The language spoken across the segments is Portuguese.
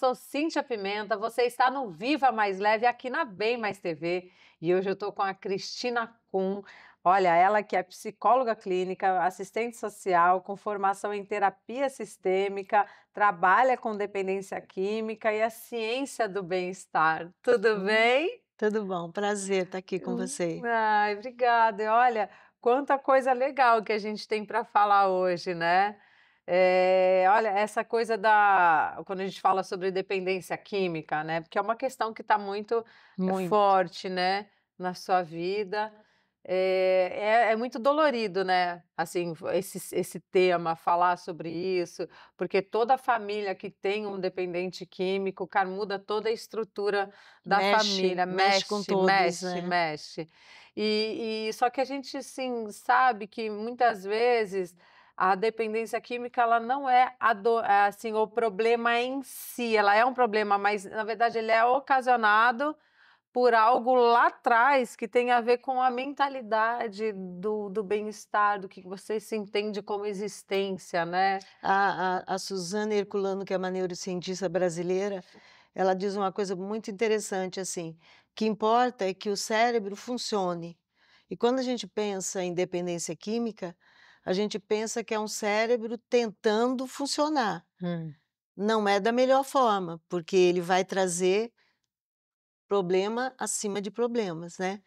sou Cíntia Pimenta, você está no Viva Mais Leve aqui na Bem Mais TV e hoje eu estou com a Cristina Kuhn. Olha, ela que é psicóloga clínica, assistente social, com formação em terapia sistêmica, trabalha com dependência química e a ciência do bem-estar. Tudo Hum, bem? tudo bom, prazer estar aqui com você. Ai, obrigada. E olha, quanta coisa legal que a gente tem para falar hoje, né? Olha, essa coisa quando a gente fala sobre dependência química, né? Porque é uma questão que está muito Muito. forte, né, na sua vida. É muito dolorido, né? Assim, esse tema, falar sobre isso, porque toda família que tem um dependente químico, cara, muda toda a estrutura da família, Mexe com mexe, todos, mexe, né. mexe. E só que a gente, assim, sabe que muitas vezes a dependência química, ela não é assim, o problema em si, ela é um problema, mas na verdade ele é ocasionado por algo lá atrás que tem a ver com a mentalidade do bem-estar, do que você se entende como existência, né. A Suzana Herculano, que é uma neurocientista brasileira, ela diz uma coisa muito interessante, assim, que importa é que o cérebro funcione. E quando a gente pensa em dependência química, a gente pensa que é um cérebro tentando funcionar. Hum. Não é da melhor forma, porque ele vai trazer problema acima de problemas, né.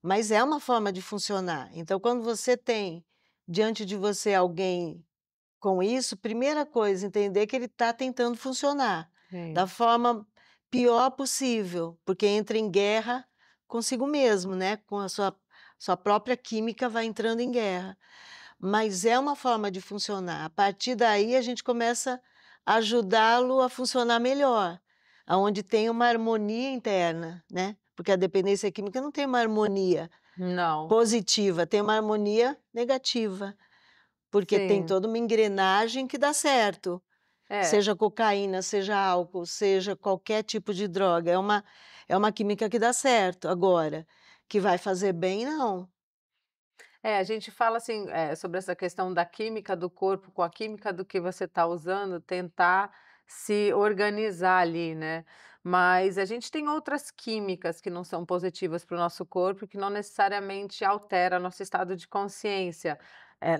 Mas é uma forma de funcionar. Então, quando você tem diante de você alguém com isso, primeira coisa, entender que ele está tentando funcionar da Sim. forma pior possível, porque entra em guerra consigo mesmo, né? Com a sua própria química vai entrando em guerra. Mas é uma forma de funcionar. A partir daí, a gente começa a ajudá-lo a funcionar melhor, aonde tem uma harmonia interna, né? Porque a dependência química não tem uma harmonia Não. positiva, tem uma harmonia negativa, porque tem Sim. toda uma engrenagem que dá certo, É. seja cocaína, seja álcool, seja qualquer tipo de droga, é uma química que dá certo. Agora, que vai fazer bem, não. A gente fala assim, sobre essa questão da química do corpo com a química do que você está usando, tentar se organizar ali, né. Mas a gente tem outras químicas que não são positivas para o nosso corpo, que não necessariamente altera nosso estado de consciência.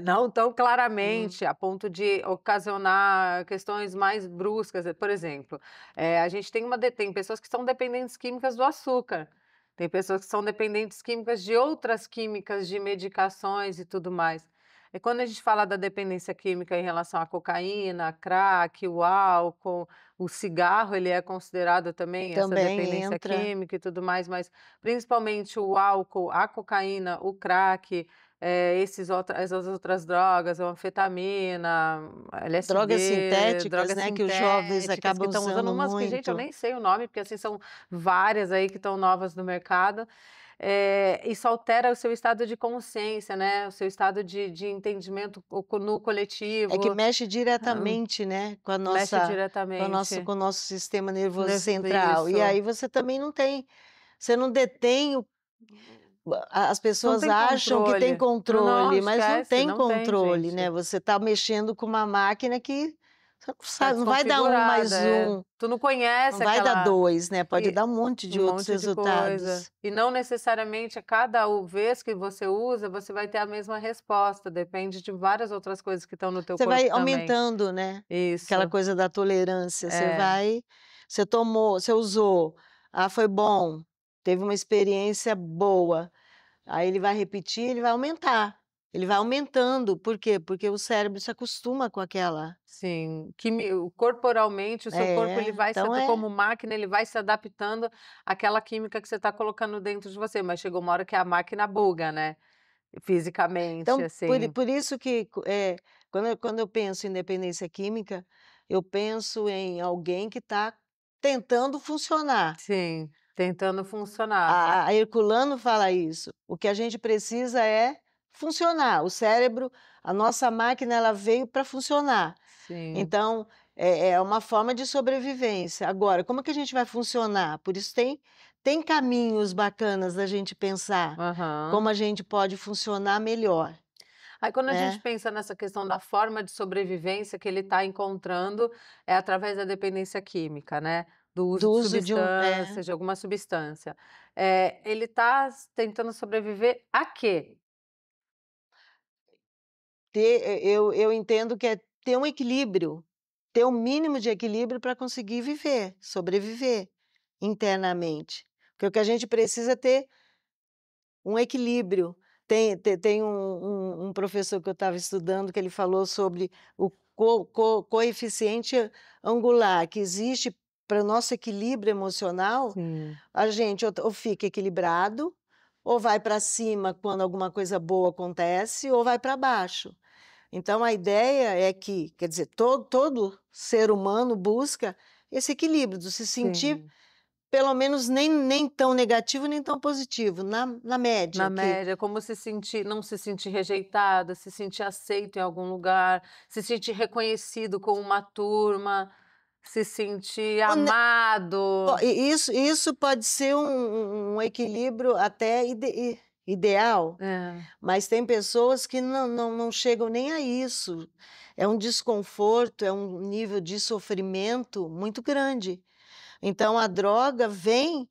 Não tão Hum. claramente a ponto de ocasionar questões mais bruscas, por exemplo, a gente tem pessoas que são dependentes químicas do açúcar. Tem pessoas que são dependentes químicas de outras químicas, de medicações e tudo mais. E quando a gente fala da dependência química em relação à cocaína, crack, o álcool, o cigarro, ele é considerado também essa Também dependência entra química e tudo mais, mas principalmente o álcool, a cocaína, o crack, essas outras drogas, a anfetamina, drogas LSD, sintéticas, drogas né, que os jovens sintéticas que acabam estão usando usando umas que, gente, eu muito. nem sei o nome, porque assim são várias aí que estão novas no mercado. Isso altera o seu estado de consciência, né, o seu estado de entendimento no É que coletivo, mexe hã, diretamente, né, com a mexe nossa diretamente. com o nosso sistema nervoso central. E Isso, aí você não detém as não pessoas tem acham que tem controle. Não, controle, mas não esquece, tem não tem, controle, né, gente. você está mexendo com uma máquina que você não Tá sabe, não vai dar um desconfigurada, mais um, Tu não não conhece vai dar aquela 2, né, pode e dar um monte de um outros monte de coisa. resultados. E não necessariamente a cada vez que você usa, você vai ter a mesma resposta, depende de várias outras coisas que estão no teu Você corpo vai também. aumentando, né, aquela Isso, coisa da tolerância, é. você tomou, você usou, foi bom, teve uma experiência boa, aí ele vai repetir, ele vai aumentar, ele vai aumentando, por quê? Porque o cérebro se acostuma com aquela Sim, corporalmente, o seu corpo ele vai se então como máquina, ele vai se adaptando àquela química que você está colocando dentro de você, mas chegou uma hora que a máquina buga, né, fisicamente, então assim. por isso que quando eu penso em dependência química, eu penso em alguém que está tentando funcionar. Sim, tentando funcionar. A Herculano fala isso, o que a gente precisa é funcionar, o cérebro, a nossa máquina, ela veio para funcionar, Sim. então é uma forma de sobrevivência. Agora, como é que a gente vai funcionar? Por isso tem caminhos bacanas da gente pensar Aham. como a gente pode funcionar melhor. Aí quando a gente né. pensa nessa questão da forma de sobrevivência que ele está encontrando, é através da dependência química, né, do uso Do de uso de um substâncias, de alguma substância. Ele está tentando sobreviver a quê? eu entendo que é ter um equilíbrio, ter um mínimo de equilíbrio para conseguir viver, sobreviver internamente. Porque o que a gente precisa é ter um equilíbrio. Tem um professor que eu estava estudando que ele falou sobre o coeficiente angular que existe para o nosso equilíbrio emocional, Sim, a gente ou fica equilibrado, ou vai para cima quando alguma coisa boa acontece, ou vai para baixo. Então a ideia é que, quer dizer, todo ser humano busca esse equilíbrio, de se sentir sim. pelo menos nem tão negativo, nem tão positivo, na Na média, que média, como não se sentir rejeitada, se sentir aceito em algum lugar, se sentir reconhecido com uma turma, se sentir o ne amado. isso pode ser um equilíbrio até ideal, É, mas tem pessoas que não chegam nem a isso. É um desconforto, é um nível de sofrimento muito grande. Então a droga vem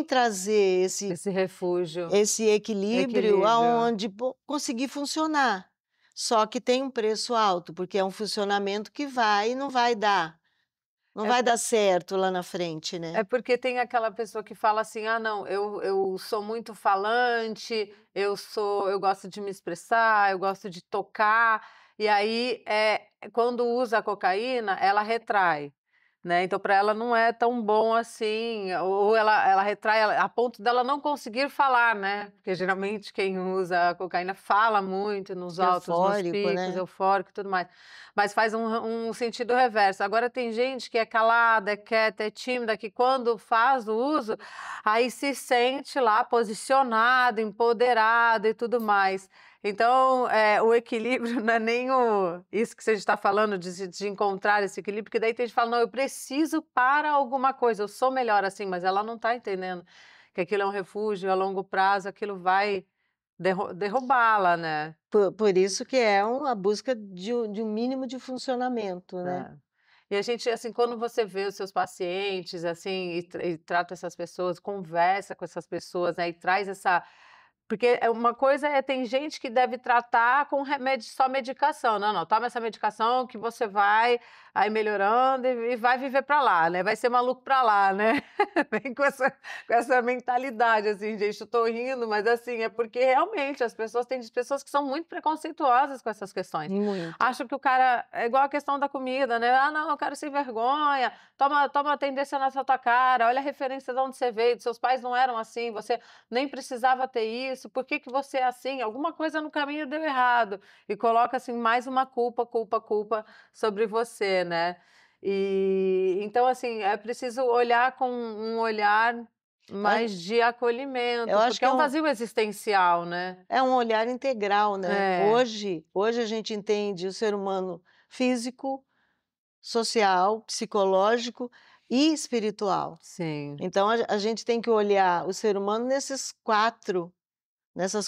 trazer esse refúgio, esse equilíbrio equilíbrio. aonde conseguir funcionar. Só que tem um preço alto, porque é um funcionamento que não É vai dar certo lá na frente, É né. porque tem aquela pessoa que fala assim: "Ah, não, eu sou muito falante, eu gosto de me expressar, eu gosto de tocar", e aí, quando usa a cocaína, ela retrai, né, então para ela não é tão bom assim, ou ela retrai a ponto dela não conseguir falar, né, porque geralmente quem usa a cocaína fala muito nos altos, nos Eufórico, picos, né. eufórico e tudo mais. Mas faz um sentido reverso. Agora tem gente que é calada, é quieta, é tímida, que quando faz o uso, aí se sente lá posicionado, empoderado e tudo mais. Então, o equilíbrio não é nem isso que você está falando de encontrar esse equilíbrio, porque daí tem gente que fala: "Não, eu preciso para alguma coisa, eu sou melhor assim", mas ela não está entendendo que aquilo é um refúgio, a longo prazo aquilo vai derrubá-la, né. Por isso que é a busca de um mínimo de funcionamento, né. É. E a gente, assim, quando você vê os seus pacientes, assim, e trata essas pessoas, conversa com essas pessoas, né, e traz essa porque uma coisa tem gente que deve tratar com remédio só medicação. "Não, não, toma essa medicação que você vai aí melhorando e vai viver para lá, né, vai ser maluco para lá", né. Vem com essa mentalidade, assim, gente, eu tô rindo, mas, assim, é porque realmente as pessoas têm pessoas que são muito preconceituosas com essas questões. Muito. Acham que o cara é igual a questão da comida, né, "Ah, não, eu quero sem vergonha, toma tendência nessa tua cara, olha a referência de onde você veio, seus pais não eram assim, você nem precisava ter isso, por que que você é assim? Alguma coisa no caminho deu errado", e coloca, assim, mais uma culpa, culpa, culpa sobre você, né. Então, assim, é preciso olhar com um olhar Eu acho mais de eu acolhimento, acho porque que é um vazio existencial, né. é um olhar integral, né. É, Hoje a gente entende o ser humano físico, social, psicológico e espiritual. sim, Então a gente tem que olhar o ser humano nessas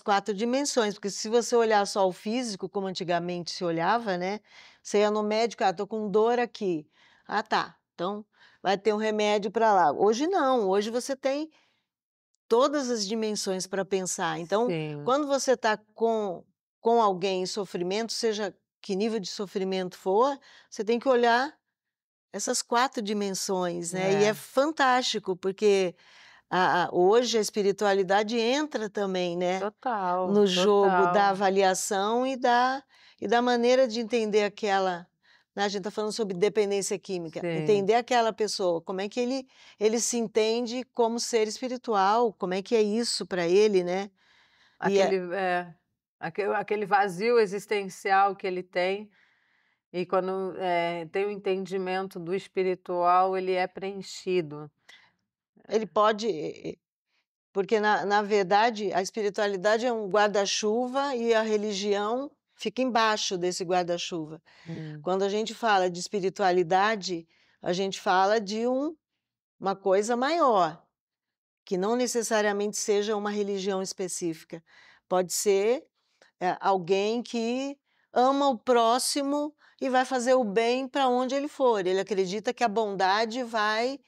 4 dimensões, porque se você olhar só o físico, como antigamente se olhava, né, você ia no médico: "Ah, tô com dor aqui". "Ah, tá, então vai ter um remédio para lá". Hoje não, hoje você tem todas as dimensões para pensar. Então, sim. quando você está com alguém em sofrimento, seja que nível de sofrimento for, você tem que olhar essas 4 dimensões, né, e é É, fantástico, porque hoje a espiritualidade entra também, né, total, no jogo da total. avaliação e da maneira de entender aquela, né, a gente está falando sobre dependência química, Sim, entender aquela pessoa, como é que ele se entende como ser espiritual, como é que é isso para ele, né. E é aquele vazio existencial que ele tem, e quando, tem o entendimento do espiritual, ele é preenchido. ele pode porque na verdade a espiritualidade é um guarda-chuva e a religião fica embaixo desse guarda-chuva. Hum, Quando a gente fala de espiritualidade, a gente fala de uma coisa maior, que não necessariamente seja uma religião específica. Pode ser alguém que ama o próximo e vai fazer o bem para onde ele for. Ele acredita que a bondade vai...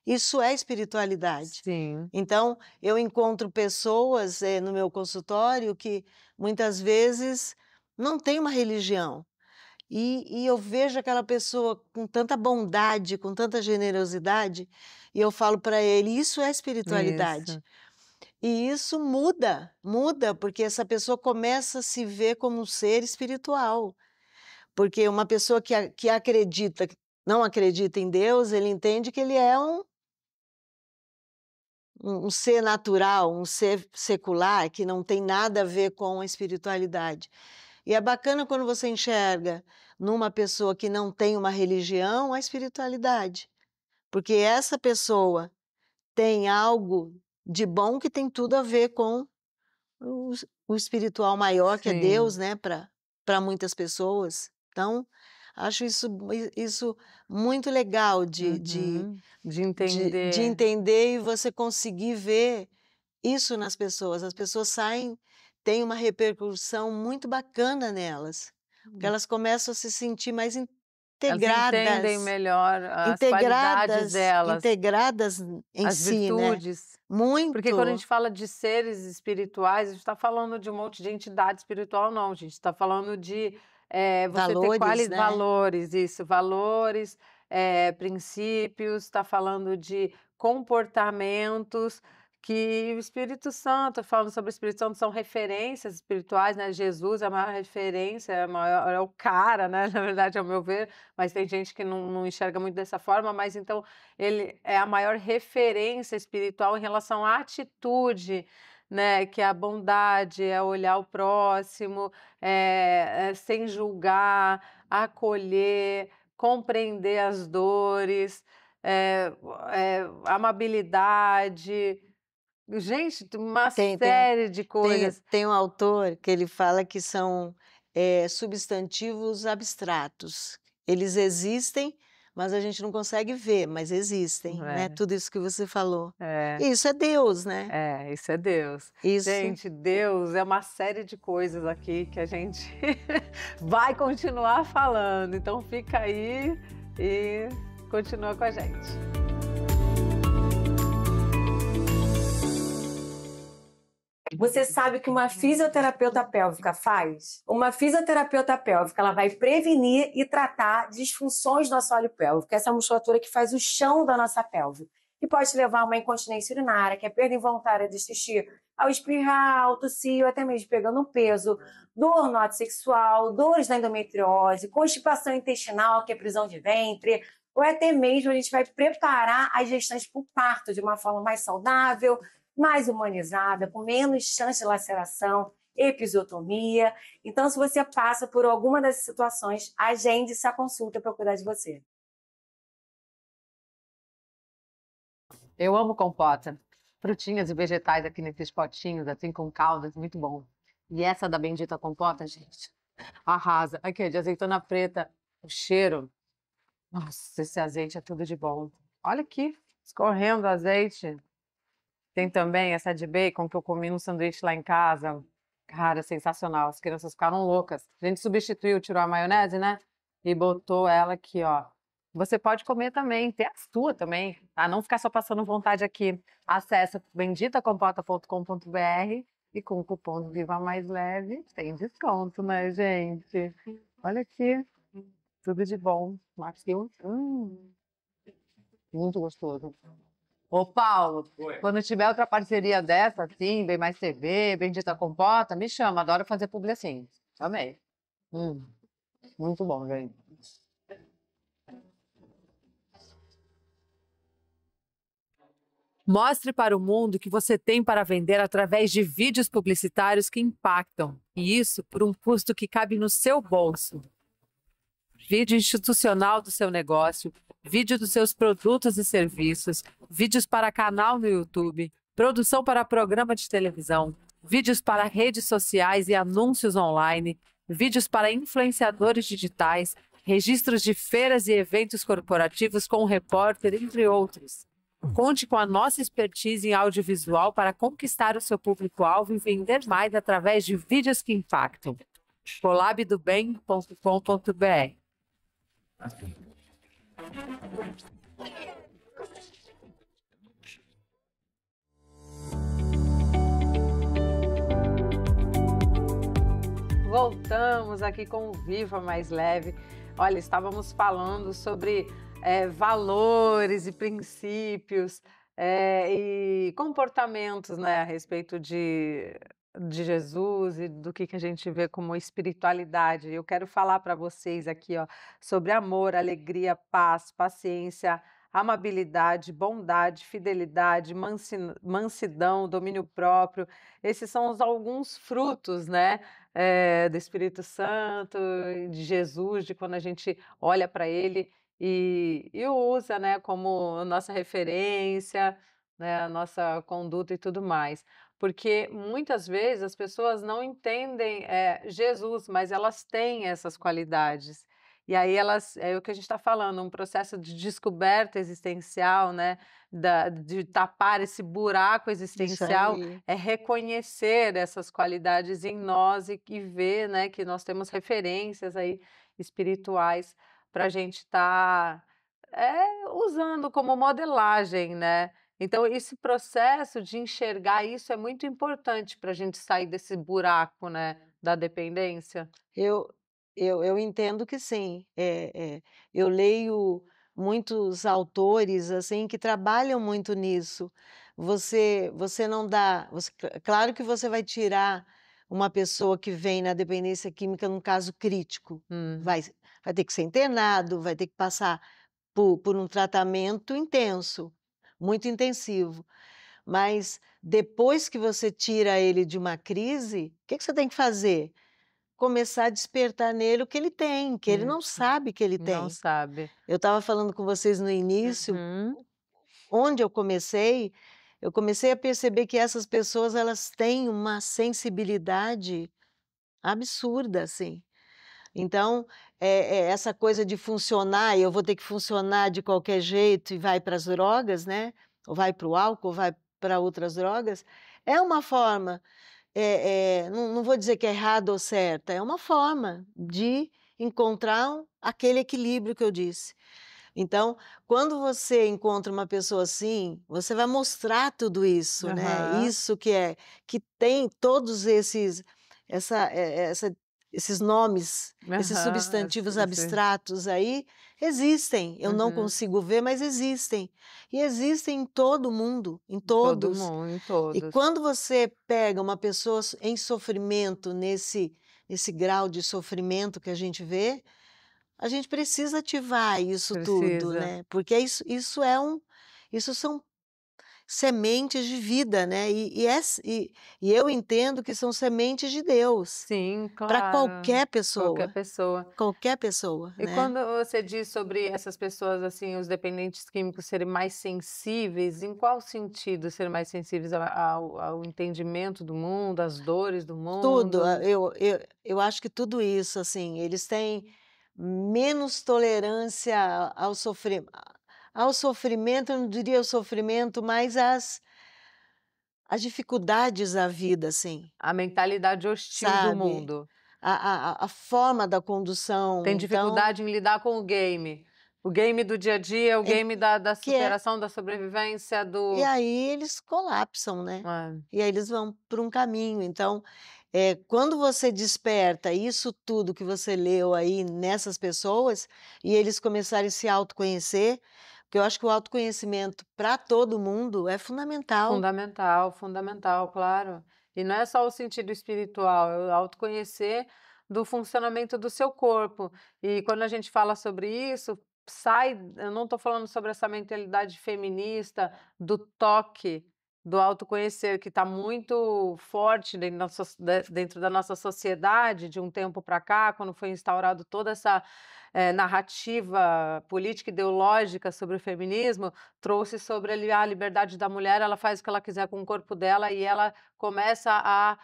Isso é espiritualidade. Sim. Então, eu encontro pessoas no meu consultório que muitas vezes não têm uma religião. E eu vejo aquela pessoa com tanta bondade, com tanta generosidade, e eu falo para ele, isso é espiritualidade. Isso. E isso muda, porque essa pessoa começa a se ver como um ser espiritual. Porque uma pessoa que acredita, não acredita em Deus, ele entende que ele é um ser natural, um ser secular, que não tem nada a ver com a espiritualidade. E é bacana quando você enxerga numa pessoa que não tem uma religião a espiritualidade, porque essa pessoa tem algo de bom que tem tudo a ver com o espiritual maior, que é Deus, Sim. né, para muitas pessoas. Então, acho isso muito legal De de entender. entender e você conseguir ver isso nas pessoas. As pessoas saem, tem uma repercussão muito bacana nelas, porque elas começam a se sentir mais Elas entendem integradas, melhor as qualidades delas, integradas em as si, né? virtudes. Porque quando a Muito. gente fala de seres espirituais, a gente está falando de um monte de entidade espiritual, não, a gente está falando de você ter Valores, né? valores, isso, valores, princípios, está falando de comportamentos que o Espírito Santo, falando sobre o Espírito Santo, são referências espirituais, né? Jesus é a maior referência, é o cara, né? Na verdade, ao meu ver, mas tem gente que não enxerga muito dessa forma, mas então ele é a maior referência espiritual em relação à atitude, né? Que é a bondade, é olhar o próximo, é sem julgar, acolher, compreender as dores, amabilidade. Gente, uma Tem, série de coisas. tem um autor que ele fala que são substantivos abstratos. Eles existem, mas a gente não consegue ver, mas existem, né? É, Tudo isso que você falou. é. E isso é Deus, né? Isso é Deus. Isso. Gente, Deus é uma série de coisas aqui que a gente vai continuar falando. Então fica aí e continua com a gente. Você sabe o que uma fisioterapeuta pélvica faz? Uma fisioterapeuta pélvica, ela vai prevenir e tratar disfunções do assoalho pélvico. Essa é a musculatura que faz o chão da nossa pelve. Que pode levar a uma incontinência urinária, que é perda involuntária de xixi, ao espirrar, ao tossir, ou até mesmo pegando um peso, dor no ato sexual, dores na endometriose, constipação intestinal, que é prisão de ventre, ou até mesmo a gente vai preparar as gestantes para o parto de uma forma mais saudável, mais humanizada, com menos chance de laceração, episiotomia. Então, se você passa por alguma dessas situações, agende essa consulta para cuidar de você. Eu amo compota. Frutinhas e vegetais aqui nesses potinhos, assim, com caldas, muito bom. E essa da bendita compota, gente, arrasa. Aqui, de azeitona preta, o cheiro. Nossa, esse azeite é tudo de bom. Olha aqui, escorrendo azeite. Tem também essa de bacon que eu comi no sanduíche lá em casa. Cara, sensacional. As crianças ficaram loucas. A gente substituiu, tirou a maionese, né? E botou ela aqui, ó. Você pode comer também, ter a sua também, tá? Não ficar só passando vontade aqui. Acesse benditacompota.com.br e com o cupom Viva Mais Leve tem desconto, né, gente? Olha aqui, tudo de bom. Macio. Muito gostoso. Ô, Paulo, Oi. quando tiver outra parceria dessa, assim, Bem Mais TV, Bendita Compota, me chama, adoro fazer publi assim. Amei. Muito bom, gente. Mostre para o mundo o que você tem para vender através de vídeos publicitários que impactam. E isso por um custo que cabe no seu bolso. Vídeo institucional do seu negócio, vídeo dos seus produtos e serviços, vídeos para canal no YouTube, produção para programa de televisão, vídeos para redes sociais e anúncios online, vídeos para influenciadores digitais, registros de feiras e eventos corporativos com o repórter, entre outros. Conte com a nossa expertise em audiovisual para conquistar o seu público-alvo e vender mais através de vídeos que impactam. colabdobem.com.br. Voltamos aqui com o Viva Mais Leve. Olha, estávamos falando sobre valores e princípios e comportamentos, né, a respeito de Jesus e do que a gente vê como espiritualidade. Eu quero falar para vocês aqui, ó, sobre amor, alegria, paz, paciência, amabilidade, bondade, fidelidade, mansidão, domínio próprio. Esses são alguns frutos, né, do Espírito Santo, de Jesus, de quando a gente olha para ele e o usa, né, como nossa referência, né, a nossa conduta e tudo mais. Porque muitas vezes as pessoas não entendem Jesus, mas elas têm essas qualidades. E aí elas, é o que a gente está falando, um processo de descoberta existencial, né, de tapar esse buraco Isso existencial, aí. é reconhecer essas qualidades em nós e ver, né, que nós temos referências aí espirituais para a gente estar usando como modelagem, né? Então, esse processo de enxergar isso é muito importante para a gente sair desse buraco, né, da dependência. Eu eu entendo que sim. Eu leio muitos autores, assim, que trabalham muito nisso. Você não dá claro que você vai tirar uma pessoa que vem na dependência química num caso crítico, Hum, vai vai ter que ser internado, vai ter que passar por um tratamento intenso, muito intensivo. Mas depois que você tira ele de uma crise, o que que você tem que fazer? Começar a despertar nele o que ele tem, que ele hum, não sabe que ele não tem. sabe. Eu estava falando com vocês no início, Uhum, onde eu comecei a perceber que essas pessoas elas têm uma sensibilidade absurda, assim. Então, essa coisa de funcionar, e eu vou ter que funcionar de qualquer jeito e vai para as drogas, né, ou vai para o álcool, ou vai para outras drogas, é uma forma não vou dizer que é errada ou certa, é uma forma de encontrar aquele equilíbrio que eu disse. Então, quando você encontra uma pessoa assim, você vai mostrar tudo isso, né, aham, isso que tem todos esses nomes, esses aham, substantivos esse abstratos aí, existem, eu não uhum. consigo ver, mas existem. E existem em todo mundo, em Todo todos. mundo, em E todos. quando você pega uma pessoa em sofrimento, nesse grau de sofrimento que a gente precisa ativar isso tudo, Precisa. né, porque isso são sementes de vida, né, e eu entendo que são sementes de Deus, Sim, para claro. Qualquer pessoa. qualquer pessoa, E né. quando você diz sobre essas pessoas, assim, os dependentes químicos serem mais sensíveis, em qual sentido ser mais sensíveis ao entendimento do mundo, às dores do Tudo, mundo? eu acho que tudo isso, assim, eles têm menos tolerância ao sofrimento, eu não diria o sofrimento, mas as dificuldades da vida, assim, A mentalidade hostil do sabe, mundo. a forma da condução, Tem então, dificuldade em lidar com o game. O game do dia a dia, o é game da que é superação, da sobrevivência, e do. aí eles colapsam, né, É, e aí eles vão por um caminho, então, quando você desperta isso tudo que você leu aí nessas pessoas, e eles começarem a se autoconhecer, porque eu acho que o autoconhecimento para todo mundo é fundamental. fundamental, fundamental, claro. E não é só o sentido espiritual, é o autoconhecer do funcionamento do seu corpo. E quando a gente fala sobre isso, eu não estou falando sobre essa mentalidade feminista do toque, do autoconhecer, que está muito forte dentro da nossa sociedade, de um tempo para cá, quando foi instaurado toda essa narrativa política ideológica sobre o feminismo, trouxe sobre a liberdade da mulher, ela faz o que ela quiser com o corpo dela e ela começa a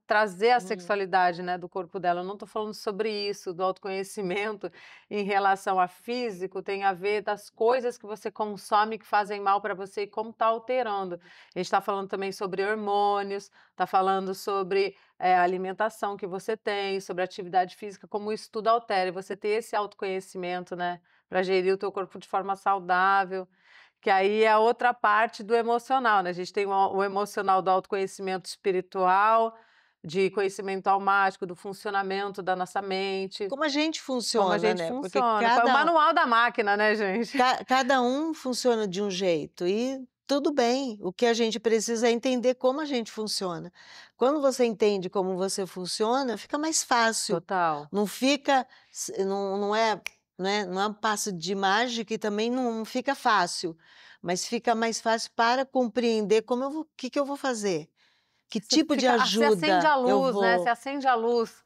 trazer a Uhum. sexualidade, né, do corpo dela. Eu não estou falando sobre isso, do autoconhecimento em relação a físico, tem a ver das coisas que você consome que fazem mal para você e como está alterando. A gente está falando também sobre hormônios, está falando sobre a alimentação que você tem, sobre atividade física, como isso tudo altera. E você ter esse autoconhecimento, né, para gerir o teu corpo de forma saudável, que aí é outra parte do emocional, né? A gente tem o emocional do autoconhecimento espiritual, de conhecimento almático, do funcionamento da nossa mente, Como a gente como a funciona, gente né? Porque funciona. É o manual da máquina, né, gente? cada um funciona de um jeito e tudo bem. O que a gente precisa é entender como a gente funciona. Quando você entende como você funciona, fica mais fácil. Total. Não fica, não é, né, não é um passo de mágica e também não fica fácil, mas fica mais fácil para compreender o que que eu vou fazer, que Você tipo de fica você acende ajuda a eu luz, né, você vou acende a luz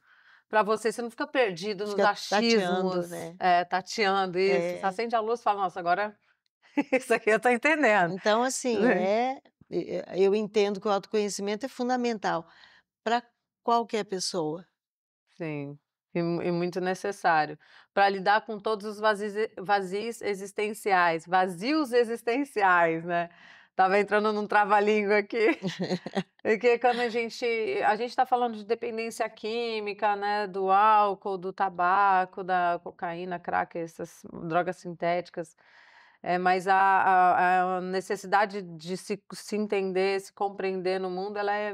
para você não fica perdido nos ficar tateando, achismos, né? tateando, isso. Você É. acende a luz e fala: "Nossa, agora isso aqui eu tô entendendo", Então, assim, né. eu entendo que o autoconhecimento é fundamental para qualquer pessoa. Sim, e muito necessário, para lidar com todos os vazios existenciais, né. Estava entrando num trava-língua aqui. Porque quando a gente está falando de dependência química, né, do álcool, do tabaco, da cocaína, crack, essas drogas sintéticas, mas a necessidade de se entender, se compreender no mundo, ela é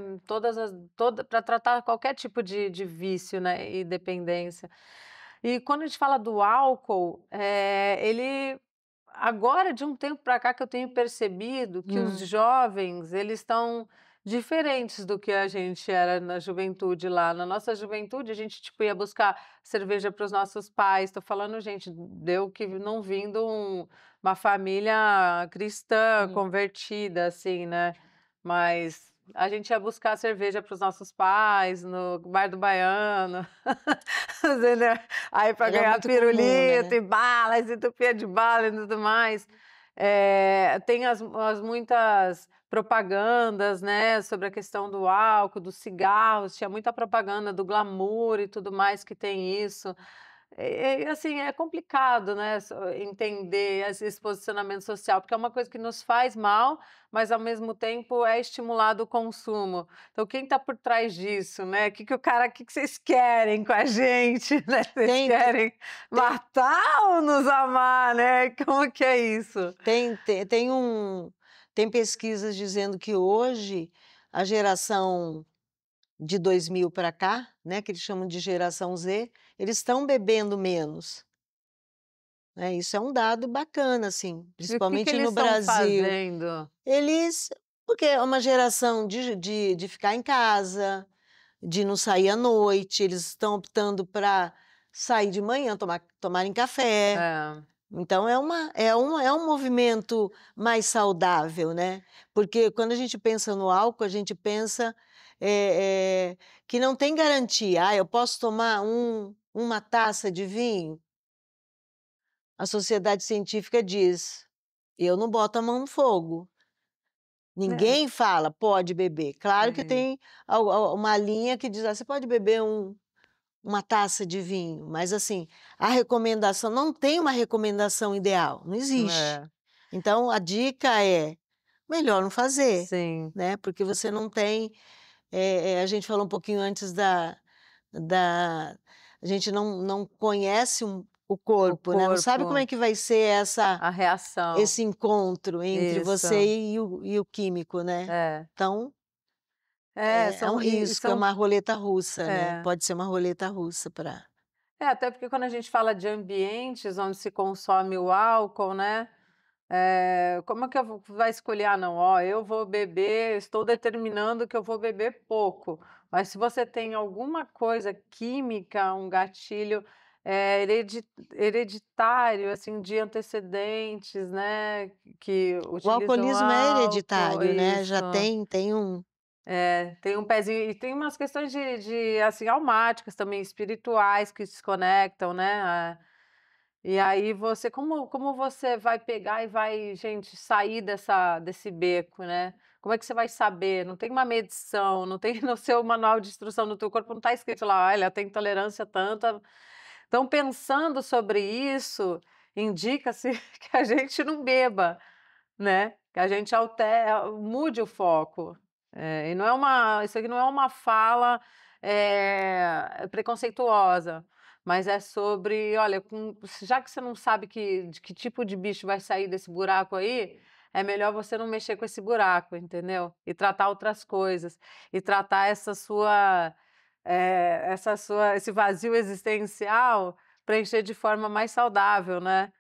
toda para tratar qualquer tipo de vício, né, e dependência. E quando a gente fala do álcool, ele agora de um tempo para cá que eu tenho percebido que os Hum. jovens, eles estão diferentes do que a gente era na juventude lá. Na nossa juventude, a gente, tipo, ia buscar cerveja para os nossos pais. Estou falando, gente, deu que não vindo uma família cristã Uhum. convertida, assim, né? Mas a gente ia buscar cerveja para os nossos pais no bar do Baiano, entendeu? Aí para Era ganhar muito comum, pirulito né? e balas, e entupia de bala e tudo mais. Tem as muitas propagandas, né, sobre a questão do álcool, dos cigarros, tinha muita propaganda do glamour e tudo mais que tem isso. Assim, é complicado, né, entender esse posicionamento social, porque é uma coisa que nos faz mal, mas ao mesmo tempo é estimulado o consumo. Então quem está por trás disso, né? Que vocês querem com a gente, né? Vocês Tem, querem tem, matar ou nos amar, né? Como que é isso? tem, tem, tem tem pesquisas dizendo que hoje a geração de 2000 para cá, né, que eles chamam de geração Z, eles estão bebendo menos. Né? Isso é um dado bacana, assim, E o que que principalmente eles no estão Brasil. fazendo? Eles, porque é uma geração de ficar em casa, de não sair à noite, eles estão optando para sair de manhã, tomarem café. É, Então é um movimento mais saudável, né? Porque quando a gente pensa no álcool, a gente pensa que não tem garantia. Ah, eu posso tomar uma taça de vinho? A sociedade científica diz: eu não boto a mão no fogo. né, Ninguém fala pode beber. Claro que sim. tem uma linha que diz: você pode beber uma taça de vinho, mas assim, a recomendação não tem uma recomendação ideal, não existe. É, Então a dica é melhor não fazer, sim. né? Porque você não tem. A gente falou um pouquinho antes da a gente não conhece o O corpo, né? Não sabe como corpo, é que vai ser a reação. esse encontro entre você Isso. e o químico, né? É. Então é um São e risco, é são uma roleta russa, né? é. Pode ser uma roleta russa para. Até porque quando a gente fala de ambientes onde se consome o álcool, né, como é que eu vou vai escolher: "Ah, não, ó, eu vou beber, estou determinando que eu vou beber pouco", mas se você tem alguma coisa química, um gatilho, hereditário, assim, de antecedentes, né, que O utilizam alcoolismo é álcool hereditário, né, isso. já tem um Tem um pezinho e tem umas questões assim, almáticas também, espirituais que se conectam, né, e aí você como você vai pegar e vai, gente, sair desse beco, né? Como é que você vai saber? Não tem uma medição, não tem no seu manual de instrução no teu corpo, não está escrito lá: "Olha, tem tolerância tanta". Então, pensando sobre isso, indica-se que a gente não beba, né, que a gente mude o foco. E não é isso aqui não é uma fala, preconceituosa, mas é sobre: "Olha, já que você não sabe de que tipo de bicho vai sair desse buraco aí, é melhor você não mexer com esse buraco", entendeu? E tratar outras coisas, e tratar esse vazio existencial, preencher de forma mais saudável, né.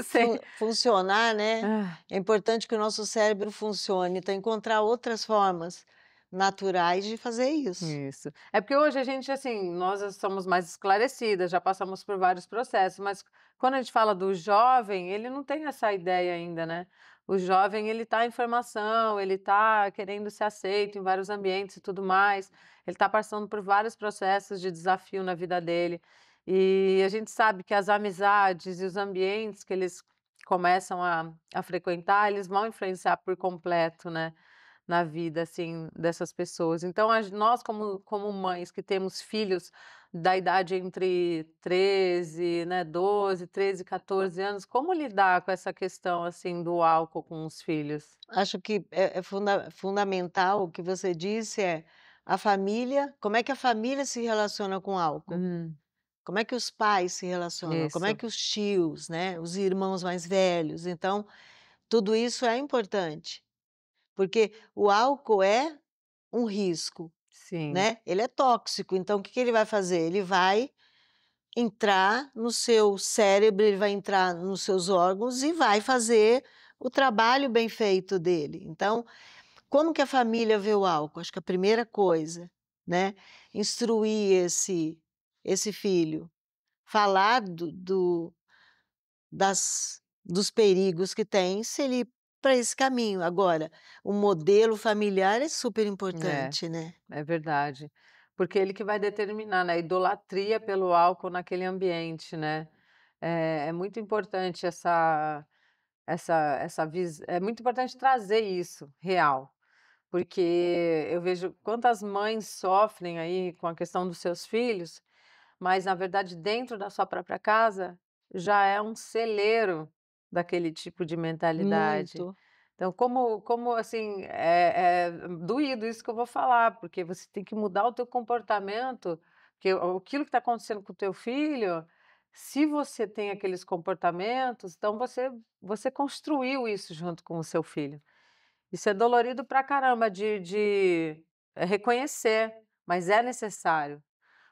Sem Funcionar, né? ah, É importante que o nosso cérebro funcione, então encontrar outras formas naturais de fazer isso. isso. É porque hoje a gente, assim, nós já somos mais esclarecidas, já passamos por vários processos, mas quando a gente fala do jovem, ele não tem essa ideia ainda, né. O jovem, ele tá em formação, ele tá querendo ser aceito em vários ambientes e tudo mais, ele tá passando por vários processos de desafio na vida dele. E a gente sabe que as amizades e os ambientes que eles começam a frequentar, eles vão influenciar por completo, né, na vida, assim, dessas pessoas. Então nós como mães que temos filhos da idade entre 13, né, 12, 13, 14 anos, como lidar com essa questão, assim, do álcool com os filhos? Acho que é fundamental o que você disse a família, como é que a família se relaciona com o álcool? Hum, Como é que os pais se relacionam? Como é isso. que os tios, né, os irmãos mais velhos? Então, tudo isso é importante, porque o álcool é um risco, Sim, né, ele é tóxico, então o que que ele vai fazer? Ele vai entrar no seu cérebro, ele vai entrar nos seus órgãos e vai fazer o trabalho bem feito dele. Então, como que a família vê o álcool? Acho que a primeira coisa, né, instruir esse filho, falar dos perigos que tem se ele ir para esse caminho. Agora, o modelo familiar é super é, importante, né. é verdade. Porque ele que vai determinar, né, a idolatria pelo álcool naquele ambiente, né. É muito importante é muito importante trazer isso real. Porque eu vejo quantas mães sofrem aí com a questão dos seus filhos, mas na verdade dentro da sua própria casa já é um celeiro daquele tipo de mentalidade. Muito. Então como assim, é doído isso que eu vou falar, porque você tem que mudar o teu comportamento, porque aquilo que está acontecendo com o teu filho, se você tem aqueles comportamentos, então você construiu isso junto com o seu filho. Isso é dolorido pra caramba reconhecer, mas é necessário,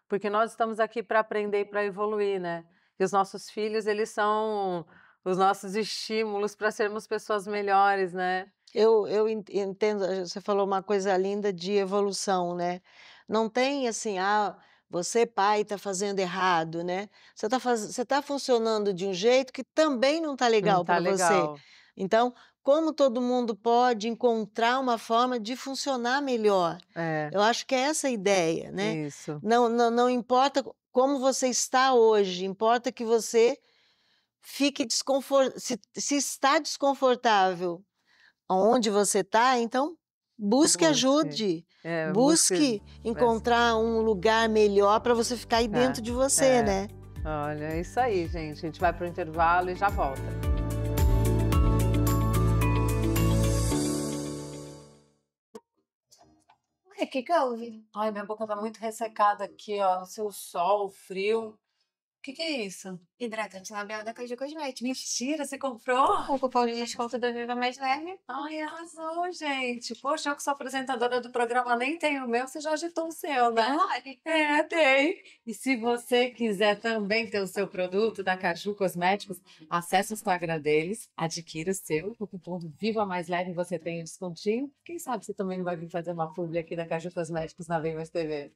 porque nós estamos aqui para aprender e para evoluir, né. E os nossos filhos, eles são os nossos estímulos para sermos pessoas melhores, né. Eu entendo, você falou uma coisa linda de evolução, né. Não tem assim: "Ah, você pai está fazendo errado", né. Você tá funcionando de um jeito que também não está Não legal tá para você. legal. Então, como todo mundo pode encontrar uma forma de funcionar melhor? É, Eu acho que é essa a ideia, né. isso. Não importa como você está hoje, importa que você fique se está desconfortável aonde você está, então busque Busque. ajude, Busque busque essa encontrar um lugar melhor para você ficar aí dentro de você, é. né. Olha, é isso aí, gente. A gente vai para o intervalo e já volta. Ué, que houve? Ai, minha boca tá muito ressecada aqui, ó, no seu sol, frio. Que é isso? Hidratante labial da Caju Cosméticos. Mentira, você comprou? O cupom de desconto da Viva Mais Leve. Ai, arrasou, gente. Poxa, eu que sou apresentadora do programa, nem tenho o meu, você já agitou o seu, né? Tem. E se você quiser também ter o seu produto da Caju Cosméticos, acesse o Instagram deles, adquira o seu, com o cupom Viva Mais Leve você tem um descontinho. Quem sabe você também não vai vir fazer uma publi aqui da Caju Cosméticos na Vem Mais TV.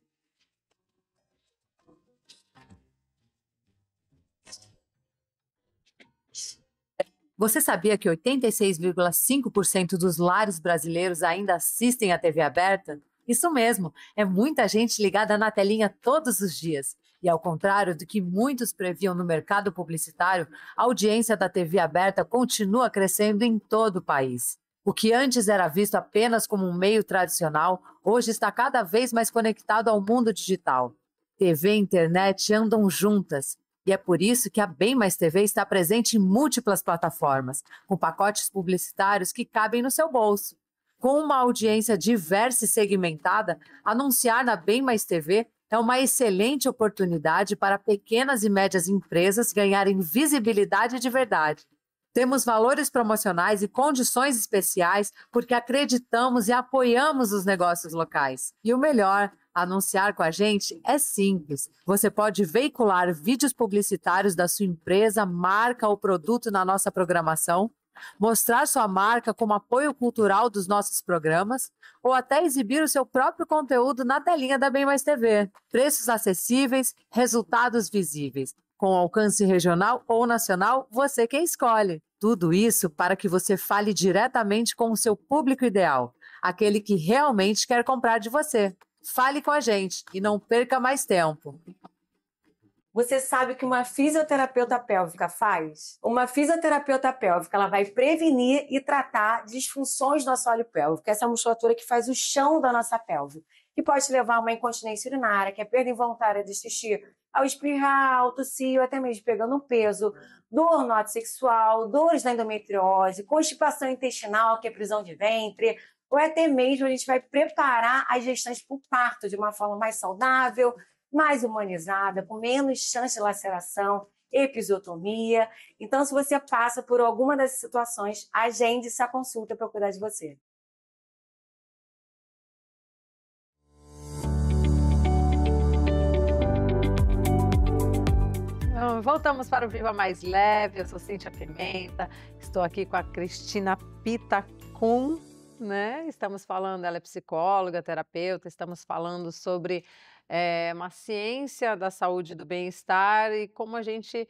Você sabia que 86,5% dos lares brasileiros ainda assistem à TV aberta? Isso mesmo, é muita gente ligada na telinha todos os dias. E ao contrário do que muitos previam no mercado publicitário, a audiência da TV aberta continua crescendo em todo o país. O que antes era visto apenas como um meio tradicional, hoje está cada vez mais conectado ao mundo digital. TV e internet andam juntas. E é por isso que a Bem Mais TV está presente em múltiplas plataformas, com pacotes publicitários que cabem no seu bolso. Com uma audiência diversa e segmentada, anunciar na Bem Mais TV é uma excelente oportunidade para pequenas e médias empresas ganharem visibilidade de verdade. Temos valores promocionais e condições especiais porque acreditamos e apoiamos os negócios locais. E o melhor, anunciar com a gente é simples. Você pode veicular vídeos publicitários da sua empresa, marca ou produto na nossa programação, mostrar sua marca como apoio cultural dos nossos programas ou até exibir o seu próprio conteúdo na telinha da Bem Mais TV. Preços acessíveis, resultados visíveis. Com alcance regional ou nacional, você quem escolhe. Tudo isso para que você fale diretamente com o seu público ideal, aquele que realmente quer comprar de você. Fale com a gente e não perca mais tempo. Você sabe o que uma fisioterapeuta pélvica faz? Uma fisioterapeuta pélvica, ela vai prevenir e tratar disfunções do assoalho pélvico. Essa é a musculatura que faz o chão da nossa pelve, que pode levar a uma incontinência urinária, que é perda involuntária de xixi, ao espirrar, ao tossir, ou até mesmo pegando um peso, dor no ato sexual, dores na endometriose, constipação intestinal, que é prisão de ventre, ou até mesmo a gente vai preparar as gestantes para o parto de uma forma mais saudável, mais humanizada, com menos chance de laceração, episiotomia. Então, se você passa por alguma dessas situações, agende essa consulta para cuidar de você. Então, voltamos para o Viva Mais Leve. Eu sou Cíntia Pimenta, estou aqui com a Cristina Pitacum, né? Estamos falando, ela é psicóloga, terapeuta, estamos falando sobre uma ciência da saúde e do bem-estar e como a gente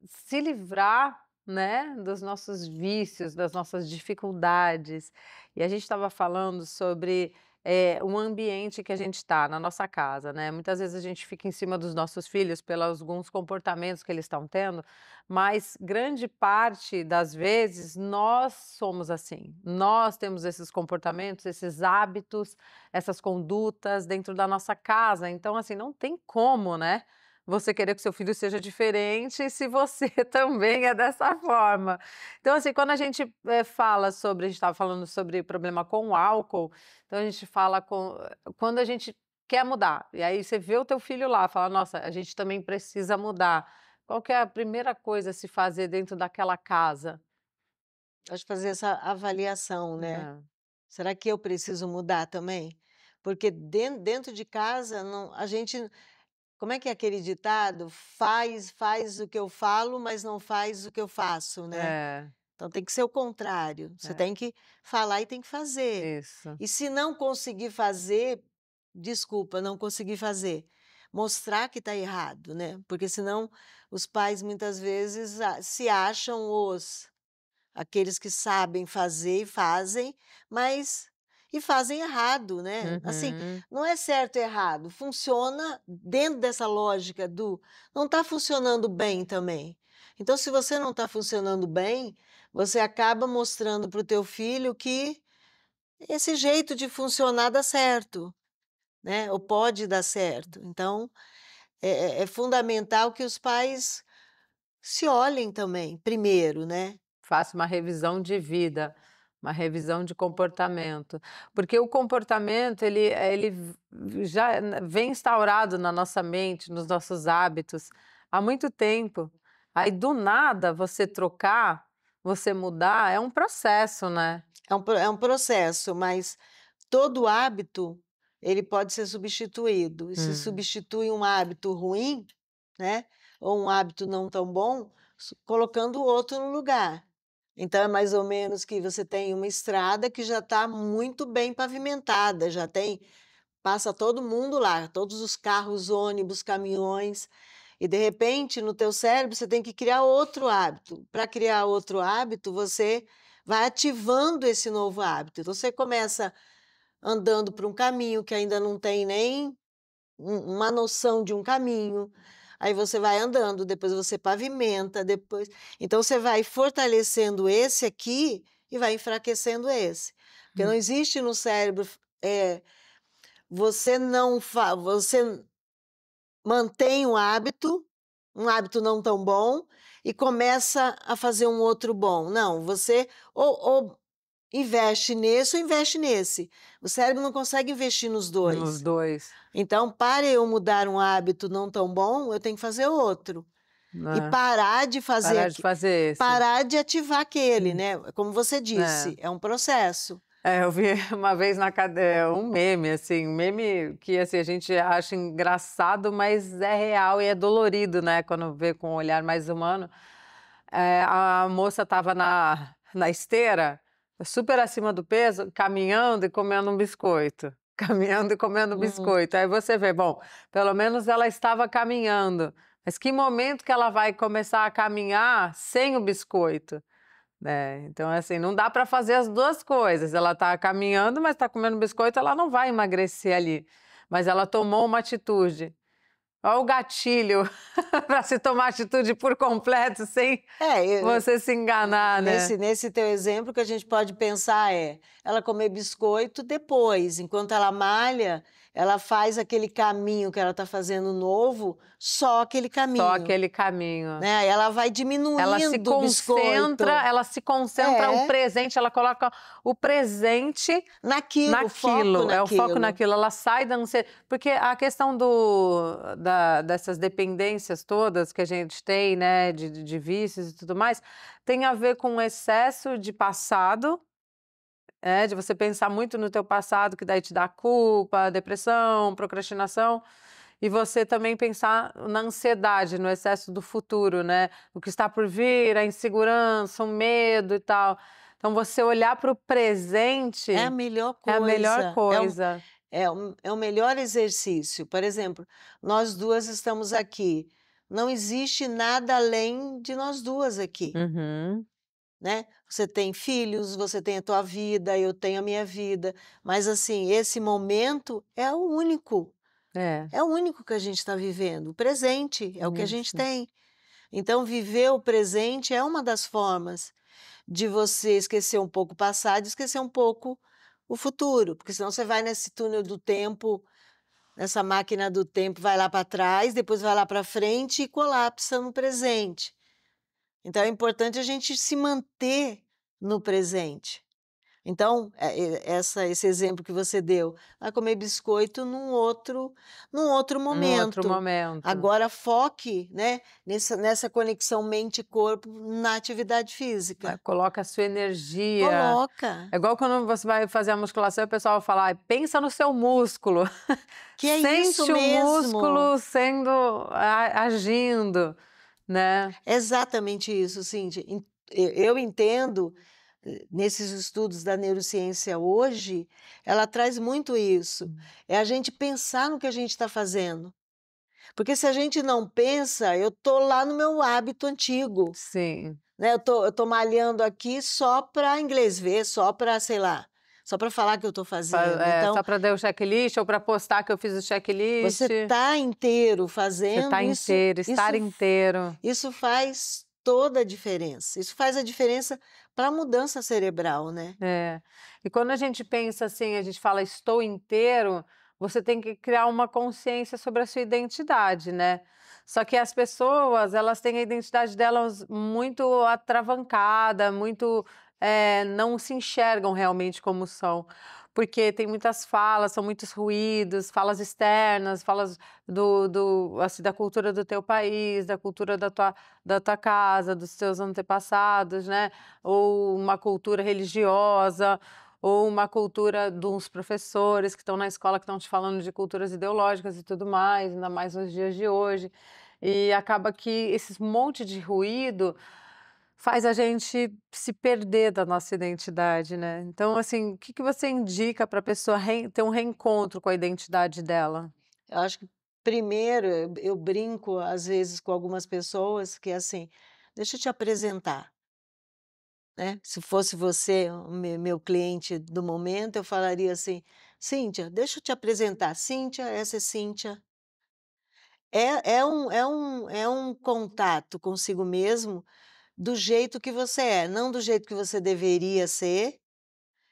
se livrar, né, dos nossos vícios, das nossas dificuldades. E a gente estava falando sobre o ambiente que a gente está na nossa casa, né? Muitas vezes a gente fica em cima dos nossos filhos pelos alguns comportamentos que eles estão tendo, mas grande parte das vezes nós somos assim. Nós temos esses comportamentos, esses hábitos, essas condutas dentro da nossa casa. Então, assim, não tem como, né? Você querer que seu filho seja diferente se você também é dessa forma. Então, assim, quando a gente fala sobre, a gente estava falando sobre problema com o álcool, então a gente fala quando a gente quer mudar, e aí você vê o teu filho lá, fala, nossa, a gente também precisa mudar. Qual que é a primeira coisa a se fazer dentro daquela casa? Acho que fazer essa avaliação, né? É. Será que eu preciso mudar também? Porque dentro de casa, não, a gente. Como é que é aquele ditado? Faz o que eu falo, mas não faz o que eu faço, né? É, Então tem que ser o contrário. Você é, tem que falar e tem que fazer. isso. E se não conseguir fazer, desculpa, não conseguir fazer. Mostrar que está errado, né? Porque senão os pais muitas vezes se acham aqueles que sabem fazer e fazem, mas e fazem errado, né? Assim, Uhum. não é certo e errado, funciona dentro dessa lógica do não está funcionando bem também. Então, se você não está funcionando bem, você acaba mostrando para o teu filho que esse jeito de funcionar dá certo, né? Ou pode dar certo. Então, é fundamental que os pais se olhem também, primeiro, né? Faça uma revisão de vida, uma revisão de comportamento, porque o comportamento já vem instaurado na nossa mente, nos nossos hábitos há muito tempo. Aí do nada você trocar, você mudar, é um processo, né? É um processo, mas todo hábito, ele pode ser substituído. E se Hum. substitui um hábito ruim, né, ou um hábito não tão bom, colocando outro no lugar. Então é mais ou menos que você tem uma estrada que já está muito bem pavimentada, já tem passa todo mundo lá, todos os carros, ônibus, caminhões. E, de repente, no teu cérebro, você tem que criar outro hábito. Para criar outro hábito, você vai ativando esse novo hábito. Então, você começa andando por um caminho que ainda não tem nem uma noção de um caminho. Aí você vai andando, depois você pavimenta, depois... Então, você vai fortalecendo esse aqui e vai enfraquecendo esse. Porque não existe no cérebro... você mantém um hábito não tão bom, e começa a fazer um outro bom. Não, você ou investe nesse ou investe nesse. O cérebro não consegue investir nos dois. Nos dois. Então, para eu mudar um hábito não tão bom, eu tenho que fazer outro. E parar de fazer... Parar de fazer esse. Parar de ativar aquele, né? Como você disse, é um processo. Eu vi uma vez na cadeia um meme, assim, um meme que assim, a gente acha engraçado, mas é real e é dolorido, né? Quando vê com um olhar mais humano. A moça estava na esteira, super acima do peso, caminhando e comendo um biscoito. Caminhando e comendo um biscoito. Aí você vê, bom, pelo menos ela estava caminhando. Mas que momento que ela vai começar a caminhar sem o biscoito? Então, assim, não dá para fazer as duas coisas. Ela está caminhando, mas está comendo biscoito, ela não vai emagrecer ali. Mas ela tomou uma atitude. Olha o gatilho para se tomar atitude por completo, sem você se enganar, né? Nesse teu exemplo, que a gente pode pensar ela comer biscoito depois, enquanto ela malha, ela faz aquele caminho que ela está fazendo novo, só aquele caminho. Só aquele caminho. Né? Ela vai diminuindo o biscoito. Ela se concentra no presente, ela coloca o presente naquilo. O foco naquilo. Ela sai da ansiedade. Porque a questão dessas dependências todas que a gente tem, né, de vícios e tudo mais, tem a ver com excesso de passado, de você pensar muito no teu passado, que daí te dá culpa, depressão, procrastinação, e você também pensar na ansiedade, no excesso do futuro, né? O que está por vir, a insegurança, o medo e tal. Então, você olhar para o presente... É a melhor coisa. É a melhor coisa. É o melhor exercício. Por exemplo, nós duas estamos aqui. Não existe nada além de nós duas aqui. Né? Você tem filhos, você tem a tua vida, eu tenho a minha vida. Mas, assim, esse momento é o único. É o único que a gente está vivendo. O presente é o que a gente tem. Então, viver o presente é uma das formas de você esquecer um pouco o passado e esquecer um pouco o futuro. Porque senão você vai nesse túnel do tempo, nessa máquina do tempo, vai lá para trás, depois vai lá para frente e colapsa no presente. Então, é importante a gente se manter no presente. Então, esse exemplo que você deu, vai comer biscoito num outro momento. Agora, foque, né, nessa conexão mente-corpo na atividade física. Coloca a sua energia. Coloca. É igual quando você vai fazer a musculação e o pessoal vai falar, pensa no seu músculo. Que é isso mesmo. Sente o músculo agindo, né? Exatamente isso, Cíntia. Eu entendo... Nesses estudos da neurociência hoje, ela traz muito isso. É a gente pensar no que a gente está fazendo. Porque se a gente não pensa, eu estou lá no meu hábito antigo. Sim. Né? Eu tô malhando aqui só para inglês ver, só para, sei lá, só para falar que eu estou fazendo. Então, só para dar o checklist ou para postar que eu fiz o checklist. Você está inteiro fazendo. Você está inteiro, estar inteiro. Isso faz toda a diferença. Isso faz a diferença para a mudança cerebral, né? E quando a gente pensa assim, a gente fala estou inteiro, você tem que criar uma consciência sobre a sua identidade, né? Só que as pessoas, elas têm a identidade delas muito atravancada, muito... não se enxergam realmente como são. Porque tem muitas falas, são muitos ruídos, falas externas, falas assim, da cultura do teu país, da cultura da tua casa, dos teus antepassados, né? Ou uma cultura religiosa, ou uma cultura de uns professores que estão na escola, que estão te falando de culturas ideológicas e tudo mais, ainda mais nos dias de hoje. E acaba que esse monte de ruído faz a gente se perder da nossa identidade, né? Então, assim, o que você indica para a pessoa ter um reencontro com a identidade dela? Eu acho que Primeiro, eu brinco às vezes com algumas pessoas que é assim, deixa eu te apresentar, né? Se fosse você, o meu cliente do momento, eu falaria assim, Cíntia, deixa eu te apresentar. Cíntia, essa é Cíntia. É um contato consigo mesmo do jeito que você é, não do jeito que você deveria ser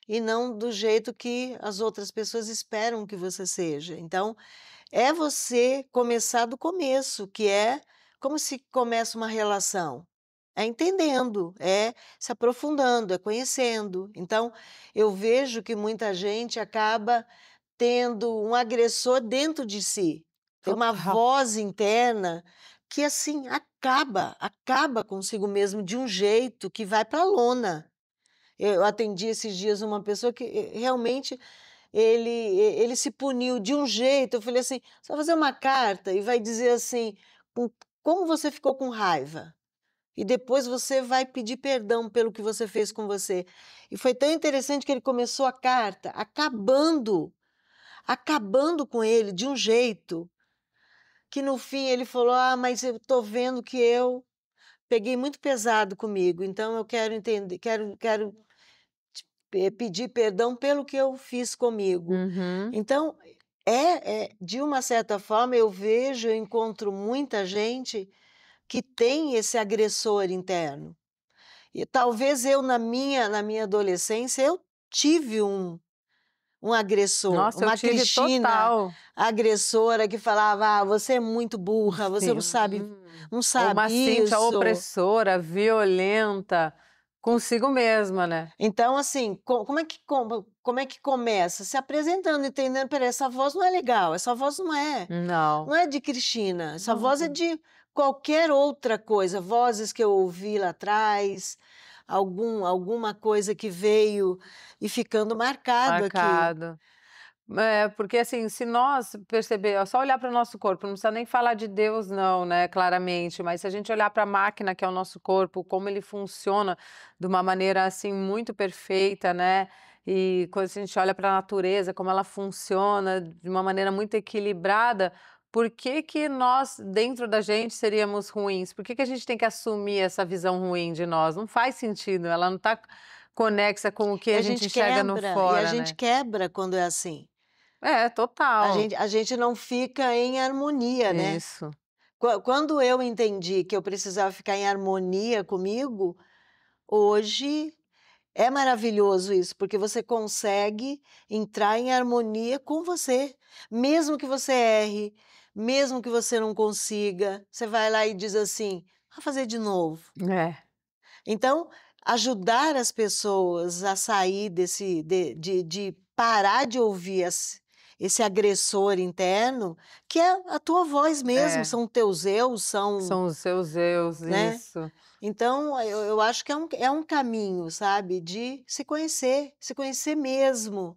e não do jeito que as outras pessoas esperam que você seja. Então, é você começar do começo, que é como se começa uma relação. É entendendo, é se aprofundando, é conhecendo. Então, eu vejo que muita gente acaba tendo um agressor dentro de si. Tem uma Total. voz interna que, assim, acaba consigo mesmo de um jeito que vai para a lona. Eu atendi esses dias uma pessoa que realmente ele se puniu de um jeito. Eu falei assim: você vai fazer uma carta e vai dizer assim, como você ficou com raiva. E depois você vai pedir perdão pelo que você fez com você. E foi tão interessante que ele começou a carta acabando com ele de um jeito que no fim ele falou: ah, mas eu estou vendo que eu peguei muito pesado comigo, então eu quero entender, quero pedir perdão pelo que eu fiz comigo. Uhum. Então, de uma certa forma, eu encontro muita gente que tem esse agressor interno. E talvez eu, na minha adolescência, eu tive um agressor, Nossa, eu uma tive Cristina total. agressora que falava: ah, você é muito burra, você não sabe, Sim. não Ou sabe uma Cíntia isso. opressora, violenta, consigo mesma, né? Então, assim, como é que começa? Se apresentando, entendendo, peraí, essa voz não é legal, essa voz não Não. é de Cristina, essa voz é Não. de qualquer outra coisa, vozes que eu ouvi lá atrás, alguma coisa que veio e ficando marcado aqui. Marcado. É, porque assim, se nós perceber, é só olhar para o nosso corpo, não precisa nem falar de Deus, não, né, claramente, mas se a gente olhar para a máquina que é o nosso corpo, como ele funciona de uma maneira assim muito perfeita, né? E quando a gente olha para a natureza, como ela funciona de uma maneira muito equilibrada, por que que nós, dentro da gente, seríamos ruins? Por que que a gente tem que assumir essa visão ruim de nós? Não faz sentido, ela não está conexa com o que a gente enxerga no E a fora, gente né? quebra quando é assim. É, total. A gente não fica em harmonia, né? Isso. Quando eu entendi que eu precisava ficar em harmonia comigo, hoje é maravilhoso isso, porque você consegue entrar em harmonia com você, mesmo que você erre, mesmo que você não consiga, você vai lá e diz assim: vou fazer de novo. É. Então, ajudar as pessoas a sair de parar de ouvir esse agressor interno, que é a tua voz mesmo, É. são teus eus, São os seus eus, né? isso. Então, eu acho que é um caminho, sabe, de se conhecer mesmo.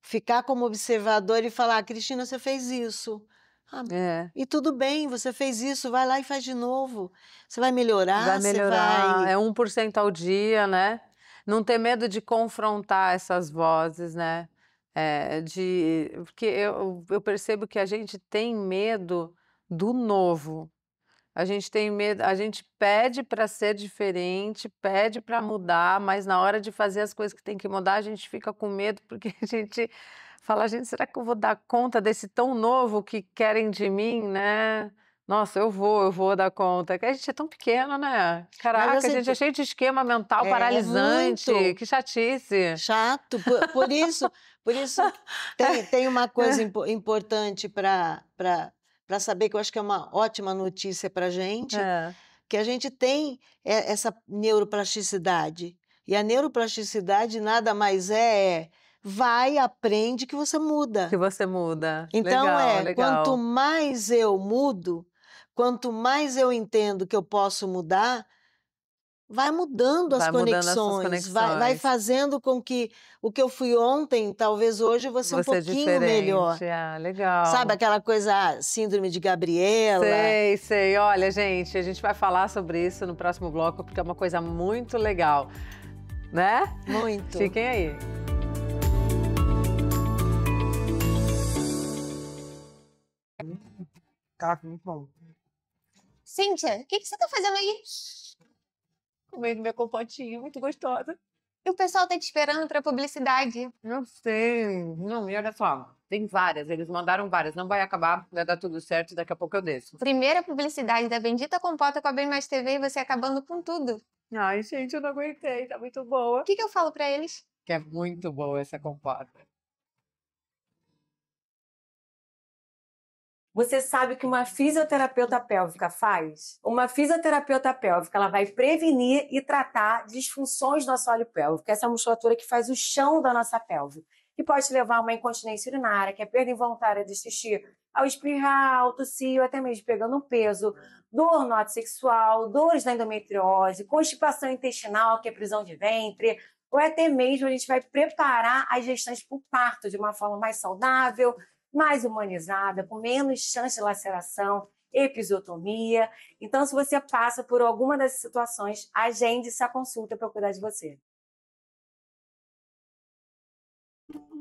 Ficar como observador e falar: Cristina, você fez isso. Ah, É. e tudo bem, você fez isso, vai lá e faz de novo. Você vai Vai melhorar, você melhorar, vai. é 1% ao dia, né. Não ter medo de confrontar essas vozes, né. Porque eu percebo que a gente tem medo do novo. A gente tem medo, a gente pede para ser diferente, pede para mudar, mas na hora de fazer as coisas que tem que mudar, a gente fica com medo, porque a gente fala: "Gente, será que eu vou dar conta desse tão novo que querem de mim, né? Nossa, eu vou dar conta". Que a gente é tão pequeno, né? Mas Caraca, a você gente é cheio de esquema mental é paralisante, muito que chatice. chato. Por isso tem uma coisa importante para saber, que eu acho que é uma ótima notícia para a gente, É, que a gente tem essa neuroplasticidade. E a neuroplasticidade nada mais vai, aprende que você muda. que você muda. Então Legal, quanto legal. mais eu mudo, quanto mais eu entendo que eu posso mudar, vai mudando as Vai mudando as suas conexões, vai conexões. fazendo com que o que eu fui ontem, talvez hoje eu vou ser um Você é pouquinho melhor. diferente. Ah, Sabe legal. aquela coisa, síndrome de Gabriela? Sei, sei. Olha, gente, a gente vai falar sobre isso no próximo bloco, porque é uma coisa muito legal, né? Muito. Fiquem aí. Tá muito bom. Cíntia, o que você tá fazendo aí? Comendo minha compotinha, muito gostosa. E o pessoal tá te esperando pra publicidade. Não sei. Não, e olha só, tem várias, eles mandaram várias. Não vai acabar, vai dar tudo certo, daqui a pouco eu desço. Primeira publicidade da Bendita Compota com a Bem Mais TV e você acabando com tudo. Ai, gente, eu não aguentei, tá muito boa. O que eu falo pra eles? Que é muito boa essa compota. Você sabe o que uma fisioterapeuta pélvica faz? Uma fisioterapeuta pélvica, ela vai prevenir e tratar disfunções do assoalho pélvico. Essa é a musculatura que faz o chão da nossa pelve, que pode levar a uma incontinência urinária, que é perda involuntária de xixi, ao espirrar, ao tossir, ou até mesmo pegando um peso, dor no ato sexual, dores na endometriose, constipação intestinal, que é prisão de ventre, ou até mesmo a gente vai preparar as gestantes para o parto de uma forma mais saudável, mais humanizada, com menos chance de laceração, episiotomia. Então, se você passa por alguma dessas situações, agende-se a consulta para cuidar de você.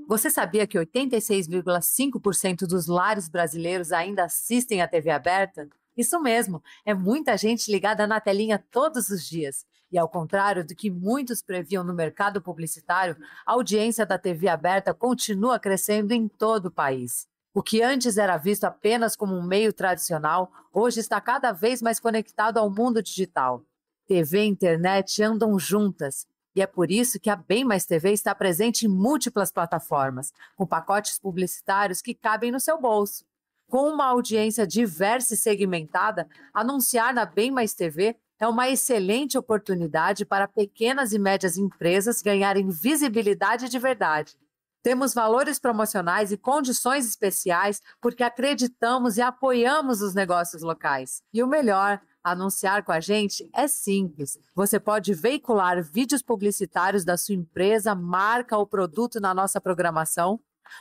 Você sabia que 86,5% dos lares brasileiros ainda assistem à TV aberta? Isso mesmo, é muita gente ligada na telinha todos os dias. E ao contrário do que muitos previam no mercado publicitário, a audiência da TV aberta continua crescendo em todo o país. O que antes era visto apenas como um meio tradicional, hoje está cada vez mais conectado ao mundo digital. TV e internet andam juntas. E é por isso que a Bem Mais TV está presente em múltiplas plataformas, com pacotes publicitários que cabem no seu bolso. Com uma audiência diversa e segmentada, anunciar na Bem Mais TV é uma excelente oportunidade para pequenas e médias empresas ganharem visibilidade de verdade. Temos valores promocionais e condições especiais porque acreditamos e apoiamos os negócios locais. E o melhor, anunciar com a gente é simples. Você pode veicular vídeos publicitários da sua empresa, marca ou produto na nossa programação,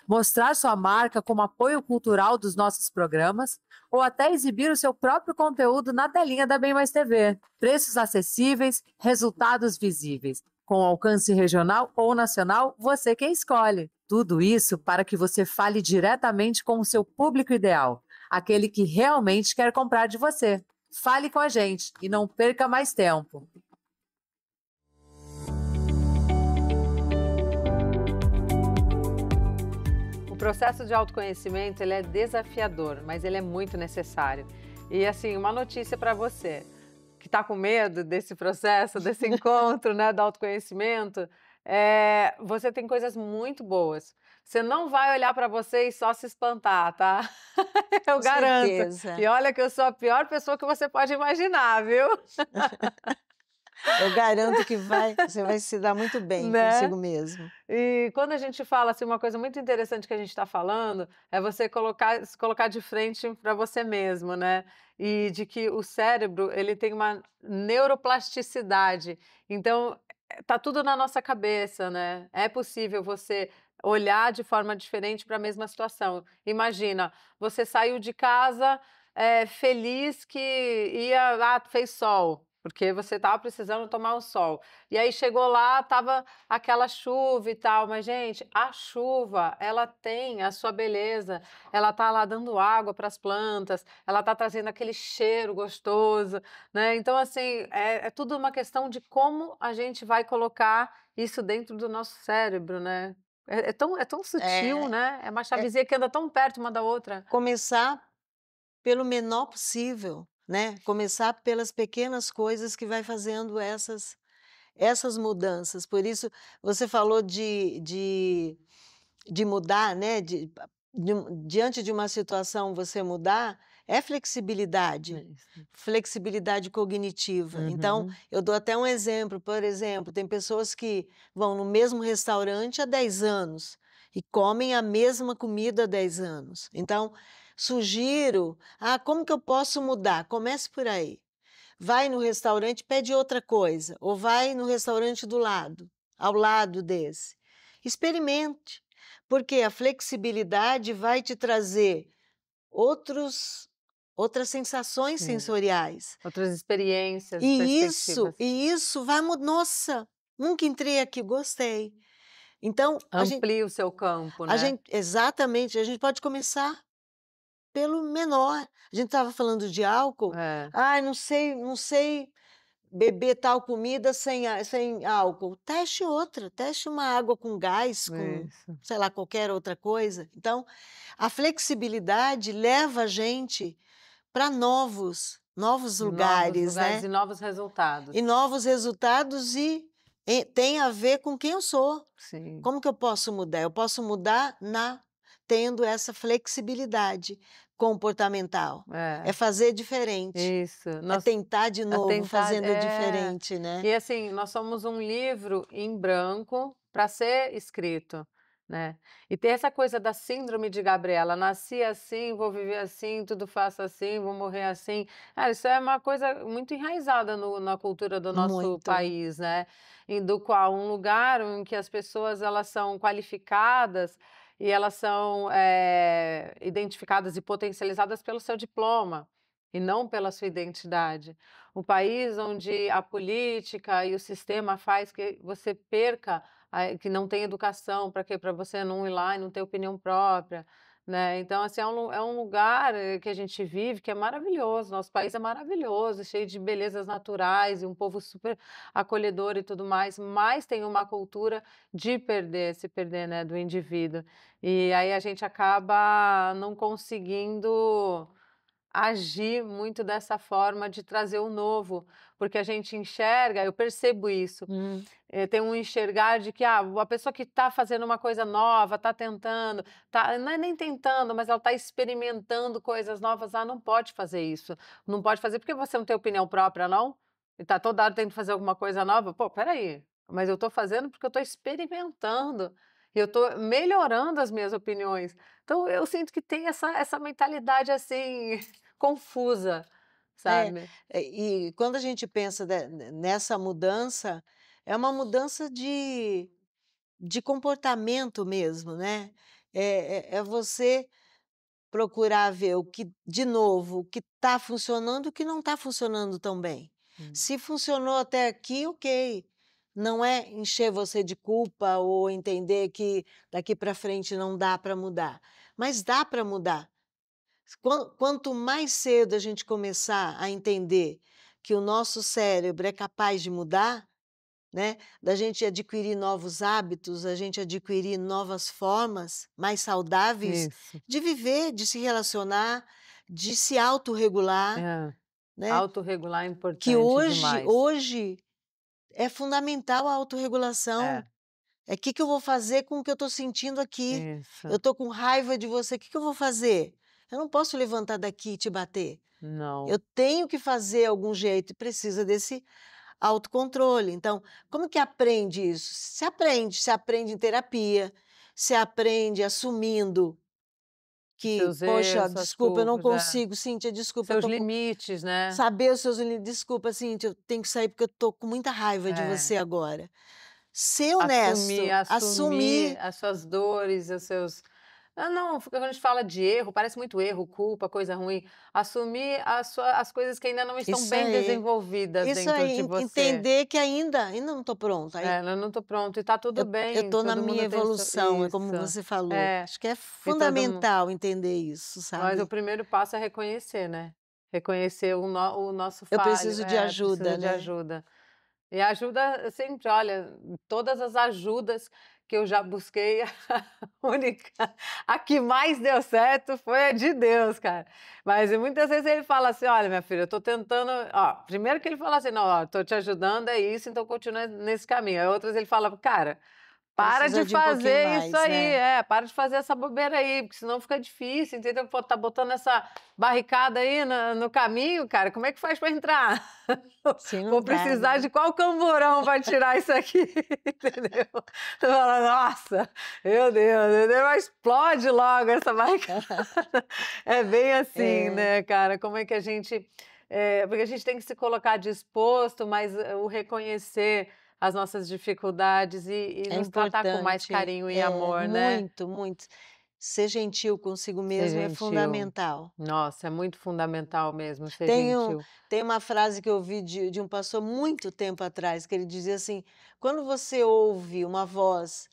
mostrar sua marca como apoio cultural dos nossos programas ou até exibir o seu próprio conteúdo na telinha da Bem Mais TV. Preços acessíveis, resultados visíveis. Com alcance regional ou nacional, você quem escolhe. Tudo isso para que você fale diretamente com o seu público ideal, aquele que realmente quer comprar de você. Fale com a gente e não perca mais tempo. O processo de autoconhecimento, ele é desafiador, mas ele é muito necessário. E assim, uma notícia para você que está com medo desse processo, desse encontro, né, do autoconhecimento, você tem coisas muito boas. Você não vai olhar para você e só se espantar, tá? Eu Com garanto. certeza. E olha que eu sou a pior pessoa que você pode imaginar, viu? Eu garanto que você vai se dar muito bem Né? consigo mesmo. E quando a gente fala assim, uma coisa muito interessante que a gente está falando é você se colocar de frente para você mesmo, né? E de que o cérebro, ele tem uma neuroplasticidade. Então, tá tudo na nossa cabeça, né? É possível você olhar de forma diferente para a mesma situação. Imagina, você saiu de casa feliz que fez sol. Porque você estava precisando tomar um sol. E aí chegou lá, estava aquela chuva e tal. Mas, gente, a chuva, ela tem a sua beleza. Ela está lá dando água para as plantas. Ela está trazendo aquele cheiro gostoso, né? Então, assim, é tudo uma questão de como a gente vai colocar isso dentro do nosso cérebro, né? É tão sutil, né? É uma chavezinha que anda tão perto uma da outra. Começar pelo menor possível, né? Começar pelas pequenas coisas que vai fazendo essas mudanças. Por isso, você falou de mudar, né? Diante de uma situação, você mudar, é flexibilidade. Flexibilidade cognitiva. Então, eu dou até um exemplo. Por exemplo, tem pessoas que vão no mesmo restaurante há 10 anos e comem a mesma comida há 10 anos. Então, sugiro, como que eu posso mudar? Comece por aí. Vai no restaurante, pede outra coisa, ou vai no restaurante do lado, ao lado desse. Experimente, porque a flexibilidade vai te trazer outras sensações sensoriais. Outras experiências, E perspectivas. isso vai mudar. Nossa, nunca entrei aqui, gostei. Então, Amplia o seu campo, né? exatamente, a gente pode começar pelo menor. A gente estava falando de álcool. Ai, não sei beber tal comida sem álcool. Teste outra, teste uma água com gás, com, Isso. sei lá, qualquer outra coisa. Então, a flexibilidade leva a gente para novos lugares, né? E novos resultados. E novos resultados e tem a ver com quem eu sou. Sim. Como que eu posso mudar? Eu posso mudar tendo essa flexibilidade comportamental. É fazer diferente. Isso. É tentar de novo, fazendo diferente, né? E assim, nós somos um livro em branco para ser escrito, né? E tem essa coisa da síndrome de Gabriela, nasci assim, vou viver assim, tudo faço assim, vou morrer assim. Isso é uma coisa muito enraizada na cultura do nosso país, né? Do qual um lugar em que as pessoas elas são qualificadas e elas são identificadas e potencializadas pelo seu diploma e não pela sua identidade. Um país onde a política e o sistema faz que você perca, que não tem educação, para quê? Para você não ir lá e não ter opinião própria, né? Então, assim, é um lugar que a gente vive que é maravilhoso. Nosso país é maravilhoso, cheio de belezas naturais e um povo super acolhedor e tudo mais, mas tem uma cultura de se perder, né, do indivíduo. E aí a gente acaba não conseguindo agir muito dessa forma de trazer o novo, porque a gente enxerga, eu percebo isso, tem um enxergar de que a pessoa que está fazendo uma coisa nova, está tentando, não é nem tentando, mas ela está experimentando coisas novas, não pode fazer isso, não pode fazer porque você não tem opinião própria, não? E está toda hora tentando fazer alguma coisa nova, pô, peraí, mas eu estou fazendo porque eu estou experimentando, e eu estou melhorando as minhas opiniões. Então, eu sinto que tem essa mentalidade, assim, confusa, sabe? E quando a gente pensa nessa mudança, é uma mudança de comportamento mesmo, né? É você procurar ver de novo, o que está funcionando e o que não está funcionando tão bem. Se funcionou até aqui, ok. Não é encher você de culpa ou entender que daqui para frente não dá para mudar. Mas dá para mudar. Quanto mais cedo a gente começar a entender que o nosso cérebro é capaz de mudar, né, da gente adquirir novos hábitos, a gente adquirir novas formas mais saudáveis de viver, de se relacionar, de se autorregular, né? Autorregular é importante que demais. hoje é fundamental a autorregulação. O que eu vou fazer com o que eu estou sentindo aqui? Eu estou com raiva de você, o que eu vou fazer? Eu não posso levantar daqui e te bater. Não. Eu tenho que fazer algum jeito e precisa desse autocontrole. Então, como que aprende isso? Se aprende em terapia, se aprende assumindo que, seus poxa, erros, suas desculpa, eu não culpas, consigo, Cíntia, desculpa. seus limites, né? Saber os seus limites. Desculpa, Cíntia, eu tenho que sair porque eu estou com muita raiva de você agora. Ser honesto, assumir as suas dores, os seus... Não, quando a gente fala de erro, parece muito erro, culpa, coisa ruim. Assumir as coisas que ainda não estão bem desenvolvidas dentro de você. Entender que ainda não estou pronta. Eu não estou pronto e está tudo bem. Eu estou na todo minha mundo tem evolução, é como você falou. Acho que é fundamental entender isso, sabe? Mas o primeiro passo é reconhecer, né? Reconhecer o nosso falho. Eu preciso de ajuda, preciso de ajuda. E ajuda sempre, olha, todas as ajudas que eu já busquei, a que mais deu certo foi a de Deus, cara. Mas muitas vezes ele fala assim, olha, minha filha, eu tô tentando... primeiro que ele fala assim, não, tô te ajudando, é isso, então continua nesse caminho. Aí outras ele fala, cara... Para de fazer isso aí, para de fazer essa bobeira aí, porque senão fica difícil, entendeu? Pô, tá botando essa barricada aí no caminho, cara, como é que faz para entrar? Vou precisar de qual camburão vai tirar isso aqui, entendeu? Tu fala, nossa, meu Deus, mas explode logo essa barricada. É bem assim, né, cara? Como é que a gente... porque a gente tem que se colocar disposto, mas o reconhecer as nossas dificuldades e nos tratar com mais carinho e amor, né? Muito, muito. Ser gentil consigo mesmo é fundamental. Nossa, é muito fundamental mesmo ser gentil. Tem uma frase que eu ouvi de um pastor muito tempo atrás, que ele dizia assim, quando você ouve uma voz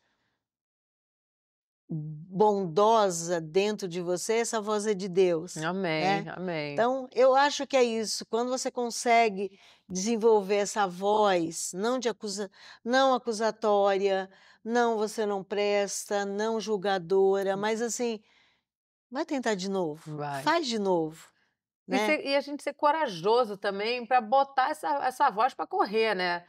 bondosa dentro de você, essa voz é de Deus, Amém, né. amém. Então, eu acho que é isso, quando você consegue desenvolver essa voz, não acusatória, não você não presta, não julgadora, mas assim, vai tentar de novo, Vai. faz de novo, né. E a gente ser corajoso também para botar essa voz para correr, né.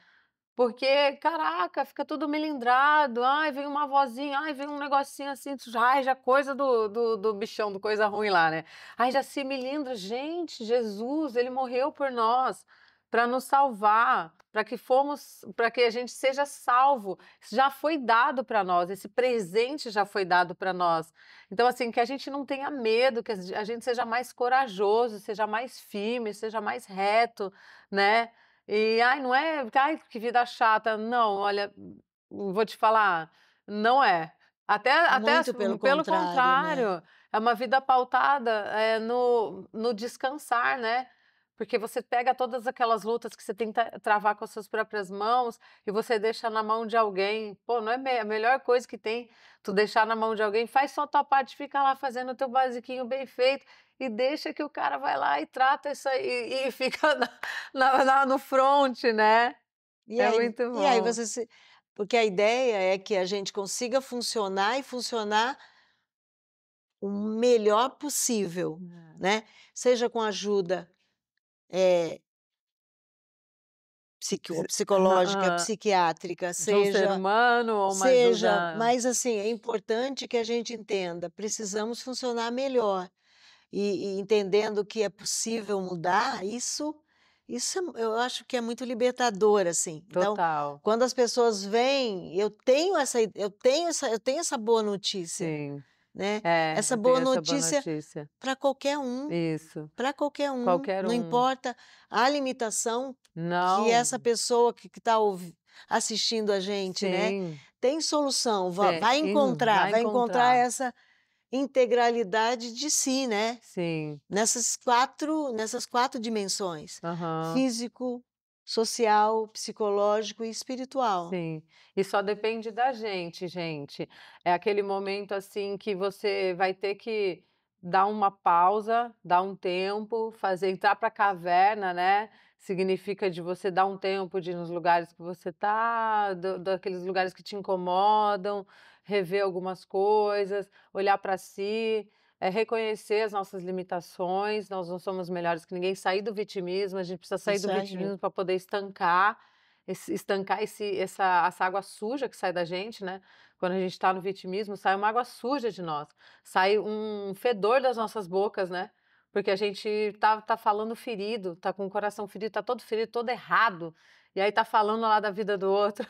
Porque, caraca, fica tudo melindrado, ai, vem uma vozinha, ai, vem um negocinho assim, ai, já coisa do bichão, do coisa ruim lá, né. Ai, já se melindra. Gente, Jesus, ele morreu por nós, para nos salvar, para que a gente seja salvo. Isso já foi dado para nós, esse presente já foi dado para nós. Então, assim, que a gente não tenha medo, que a gente seja mais corajoso, seja mais firme, seja mais reto, né. E, ai, não é, ai, que vida chata. Não, olha, vou te falar, não é. Até Muito pelo pelo contrário, né. contrário, é uma vida pautada, no descansar, né. Porque você pega todas aquelas lutas que você tenta travar com as suas próprias mãos e você deixa na mão de alguém. Pô, não é a melhor coisa que tem, tu deixar na mão de alguém, faz só a tua parte, fica lá fazendo o teu basiquinho bem feito e deixa que o cara vai lá e trata isso aí e fica no front, né. E É aí muito e aí bom. você se porque a ideia é que a gente consiga funcionar e funcionar o melhor possível, É. né, seja com ajuda, eh, psicológica, Aham. psiquiátrica, De um ser humano ou uma ajuda. mas assim, é importante que a gente entenda, precisamos funcionar melhor, e entendendo que é possível mudar, isso eu acho que é muito libertador, assim. Então, Total. quando as pessoas veem, eu tenho essa boa notícia, Sim. né, É, essa eu tenho boa essa boa notícia notícia. Isso. Para qualquer um, Qualquer não um. importa a limitação que Não. essa pessoa que está assistindo a gente, né, Sim. tem solução, Vai vai encontrar encontrar. essa integralidade de si, né, Sim. nessas 4 dimensões: Aham. físico, social, psicológico e espiritual. Sim, e só depende da gente, gente. É aquele momento, assim, que você vai ter que dar uma pausa, dar um tempo, fazer entrar para a caverna, né, significa de você dar um tempo de ir nos lugares que você tá, daqueles lugares que te incomodam, rever algumas coisas, olhar para si, reconhecer as nossas limitações, nós não somos melhores que ninguém, sair do vitimismo, a gente precisa sair do Isso aí. vitimismo para poder estancar essa água suja que sai da gente, né, quando a gente está no vitimismo, sai uma água suja de nós, sai um fedor das nossas bocas, né, porque a gente tá falando ferido, tá com o coração ferido, tá todo ferido, todo errado, e aí tá falando lá da vida do outro.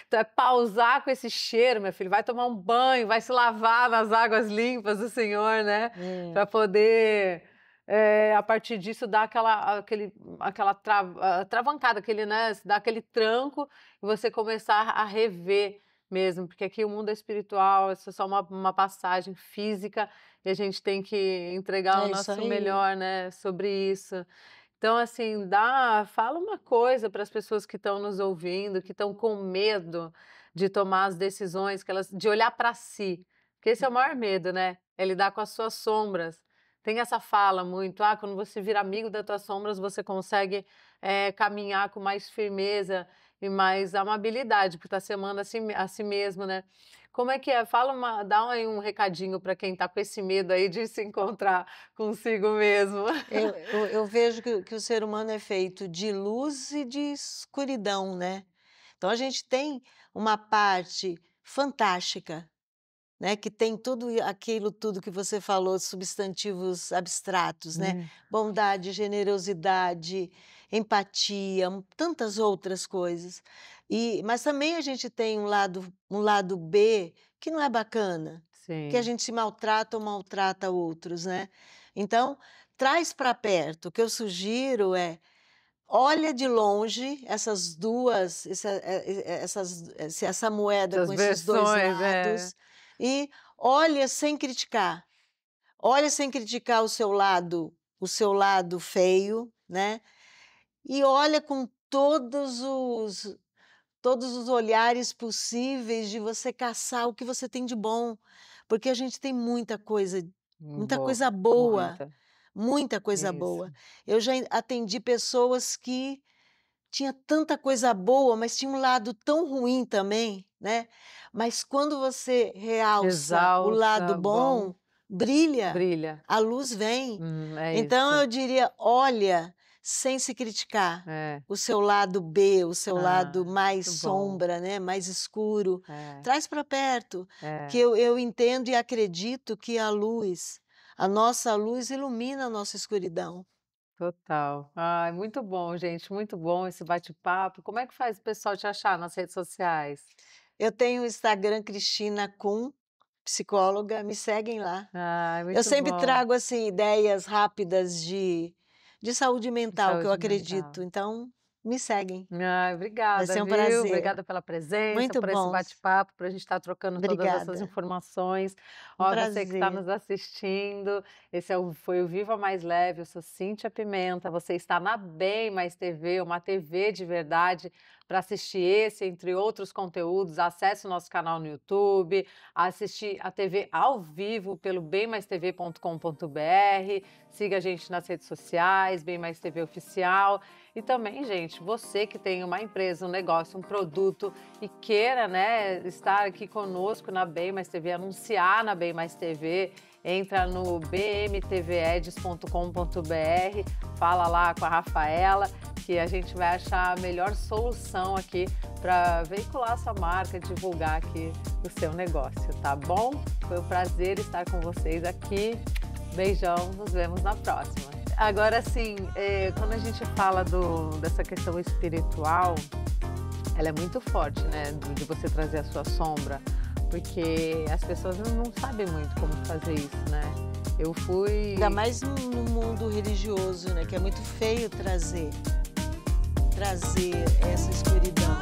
Então é pausar com esse cheiro, meu filho, vai tomar um banho, vai se lavar nas águas limpas do Senhor, né, É, para poder, a partir disso dar aquela travancada, né, dar aquele tranco e você começar a rever mesmo, porque aqui o mundo é espiritual, isso é só uma passagem física e a gente tem que entregar o é isso nosso aí. melhor, né, sobre isso. Então, assim, fala uma coisa para as pessoas que estão nos ouvindo, que estão com medo de tomar as decisões, de olhar para si, porque esse é o maior medo, né? É lidar com as suas sombras. Tem essa fala muito, quando você vira amigo das tuas sombras, você consegue caminhar com mais firmeza e mais amabilidade, porque está se amando a si mesmo, né? Como é que é? Dá aí um recadinho para quem está com esse medo aí de se encontrar consigo mesmo. Eu vejo que o ser humano é feito de luz e de escuridão, né. Então a gente tem uma parte fantástica, né, que tem tudo que você falou, substantivos abstratos, né, Hum. bondade, generosidade, empatia, tantas outras coisas. Mas também a gente tem um lado B que não é bacana, que a Sim. gente se maltrata ou maltrata outros, né. Então, traz para perto, o que eu sugiro é: olha de longe essas 2, essa moeda Essas com esses 2 versões, lados e olha sem criticar. Olha sem criticar o seu lado feio, né, e olha com todos todos os olhares possíveis de você caçar o que você tem de bom, porque a gente tem muita coisa boa, Muita. muita coisa Isso. boa. Eu já atendi pessoas que tinha tanta coisa boa, mas tinha um lado tão ruim também, né? Mas quando você realça o lado Exalta, bom, brilha, brilha. a luz vem. É Então isso. eu diria, olha, sem se criticar, É. o seu lado B, o seu lado mais muito bom. sombra, né? Mais escuro. É, Traz para perto, é. que eu entendo e acredito que a luz, a nossa luz ilumina a nossa escuridão. Total. Ai, muito bom, gente, muito bom esse bate-papo. Como é que faz o pessoal te achar nas redes sociais? Eu tenho o Instagram Cristina Kuhn, psicóloga, me seguem lá. Ai, Eu muito sempre bom. trago assim ideias rápidas de saúde mental, que eu Saúde acredito. mental. Então, me seguem. Ai, Vai obrigada, ser um viu? prazer. Obrigada pela presença, Muito por esse bom. bate-papo, por a gente estar trocando todas essas Obrigada. informações. Um Ó, você que está prazer. nos assistindo, esse foi o Viva Mais Leve, eu sou Cíntia Pimenta, você está na Bem Mais TV, uma TV de verdade, para assistir esse, entre outros conteúdos. Acesse o nosso canal no YouTube, assistir a TV ao vivo pelo bemmaistv.com.br, siga a gente nas redes sociais, Bem Mais TV Oficial. E também, gente, você que tem uma empresa, um negócio, um produto e queira, né, estar aqui conosco na Bem Mais TV, anunciar na Bem Mais TV, entra no bmtveds.com.br, fala lá com a Rafaela, que a gente vai achar a melhor solução aqui para veicular a sua marca, divulgar aqui o seu negócio, tá bom? Foi um prazer estar com vocês aqui. Beijão, nos vemos na próxima. Agora, assim, quando a gente fala dessa questão espiritual, ela é muito forte, né? De você trazer a sua sombra, porque as pessoas não sabem muito como fazer isso, né? Eu fui... Ainda mais no mundo religioso, né? Que é muito feio trazer essa escuridão.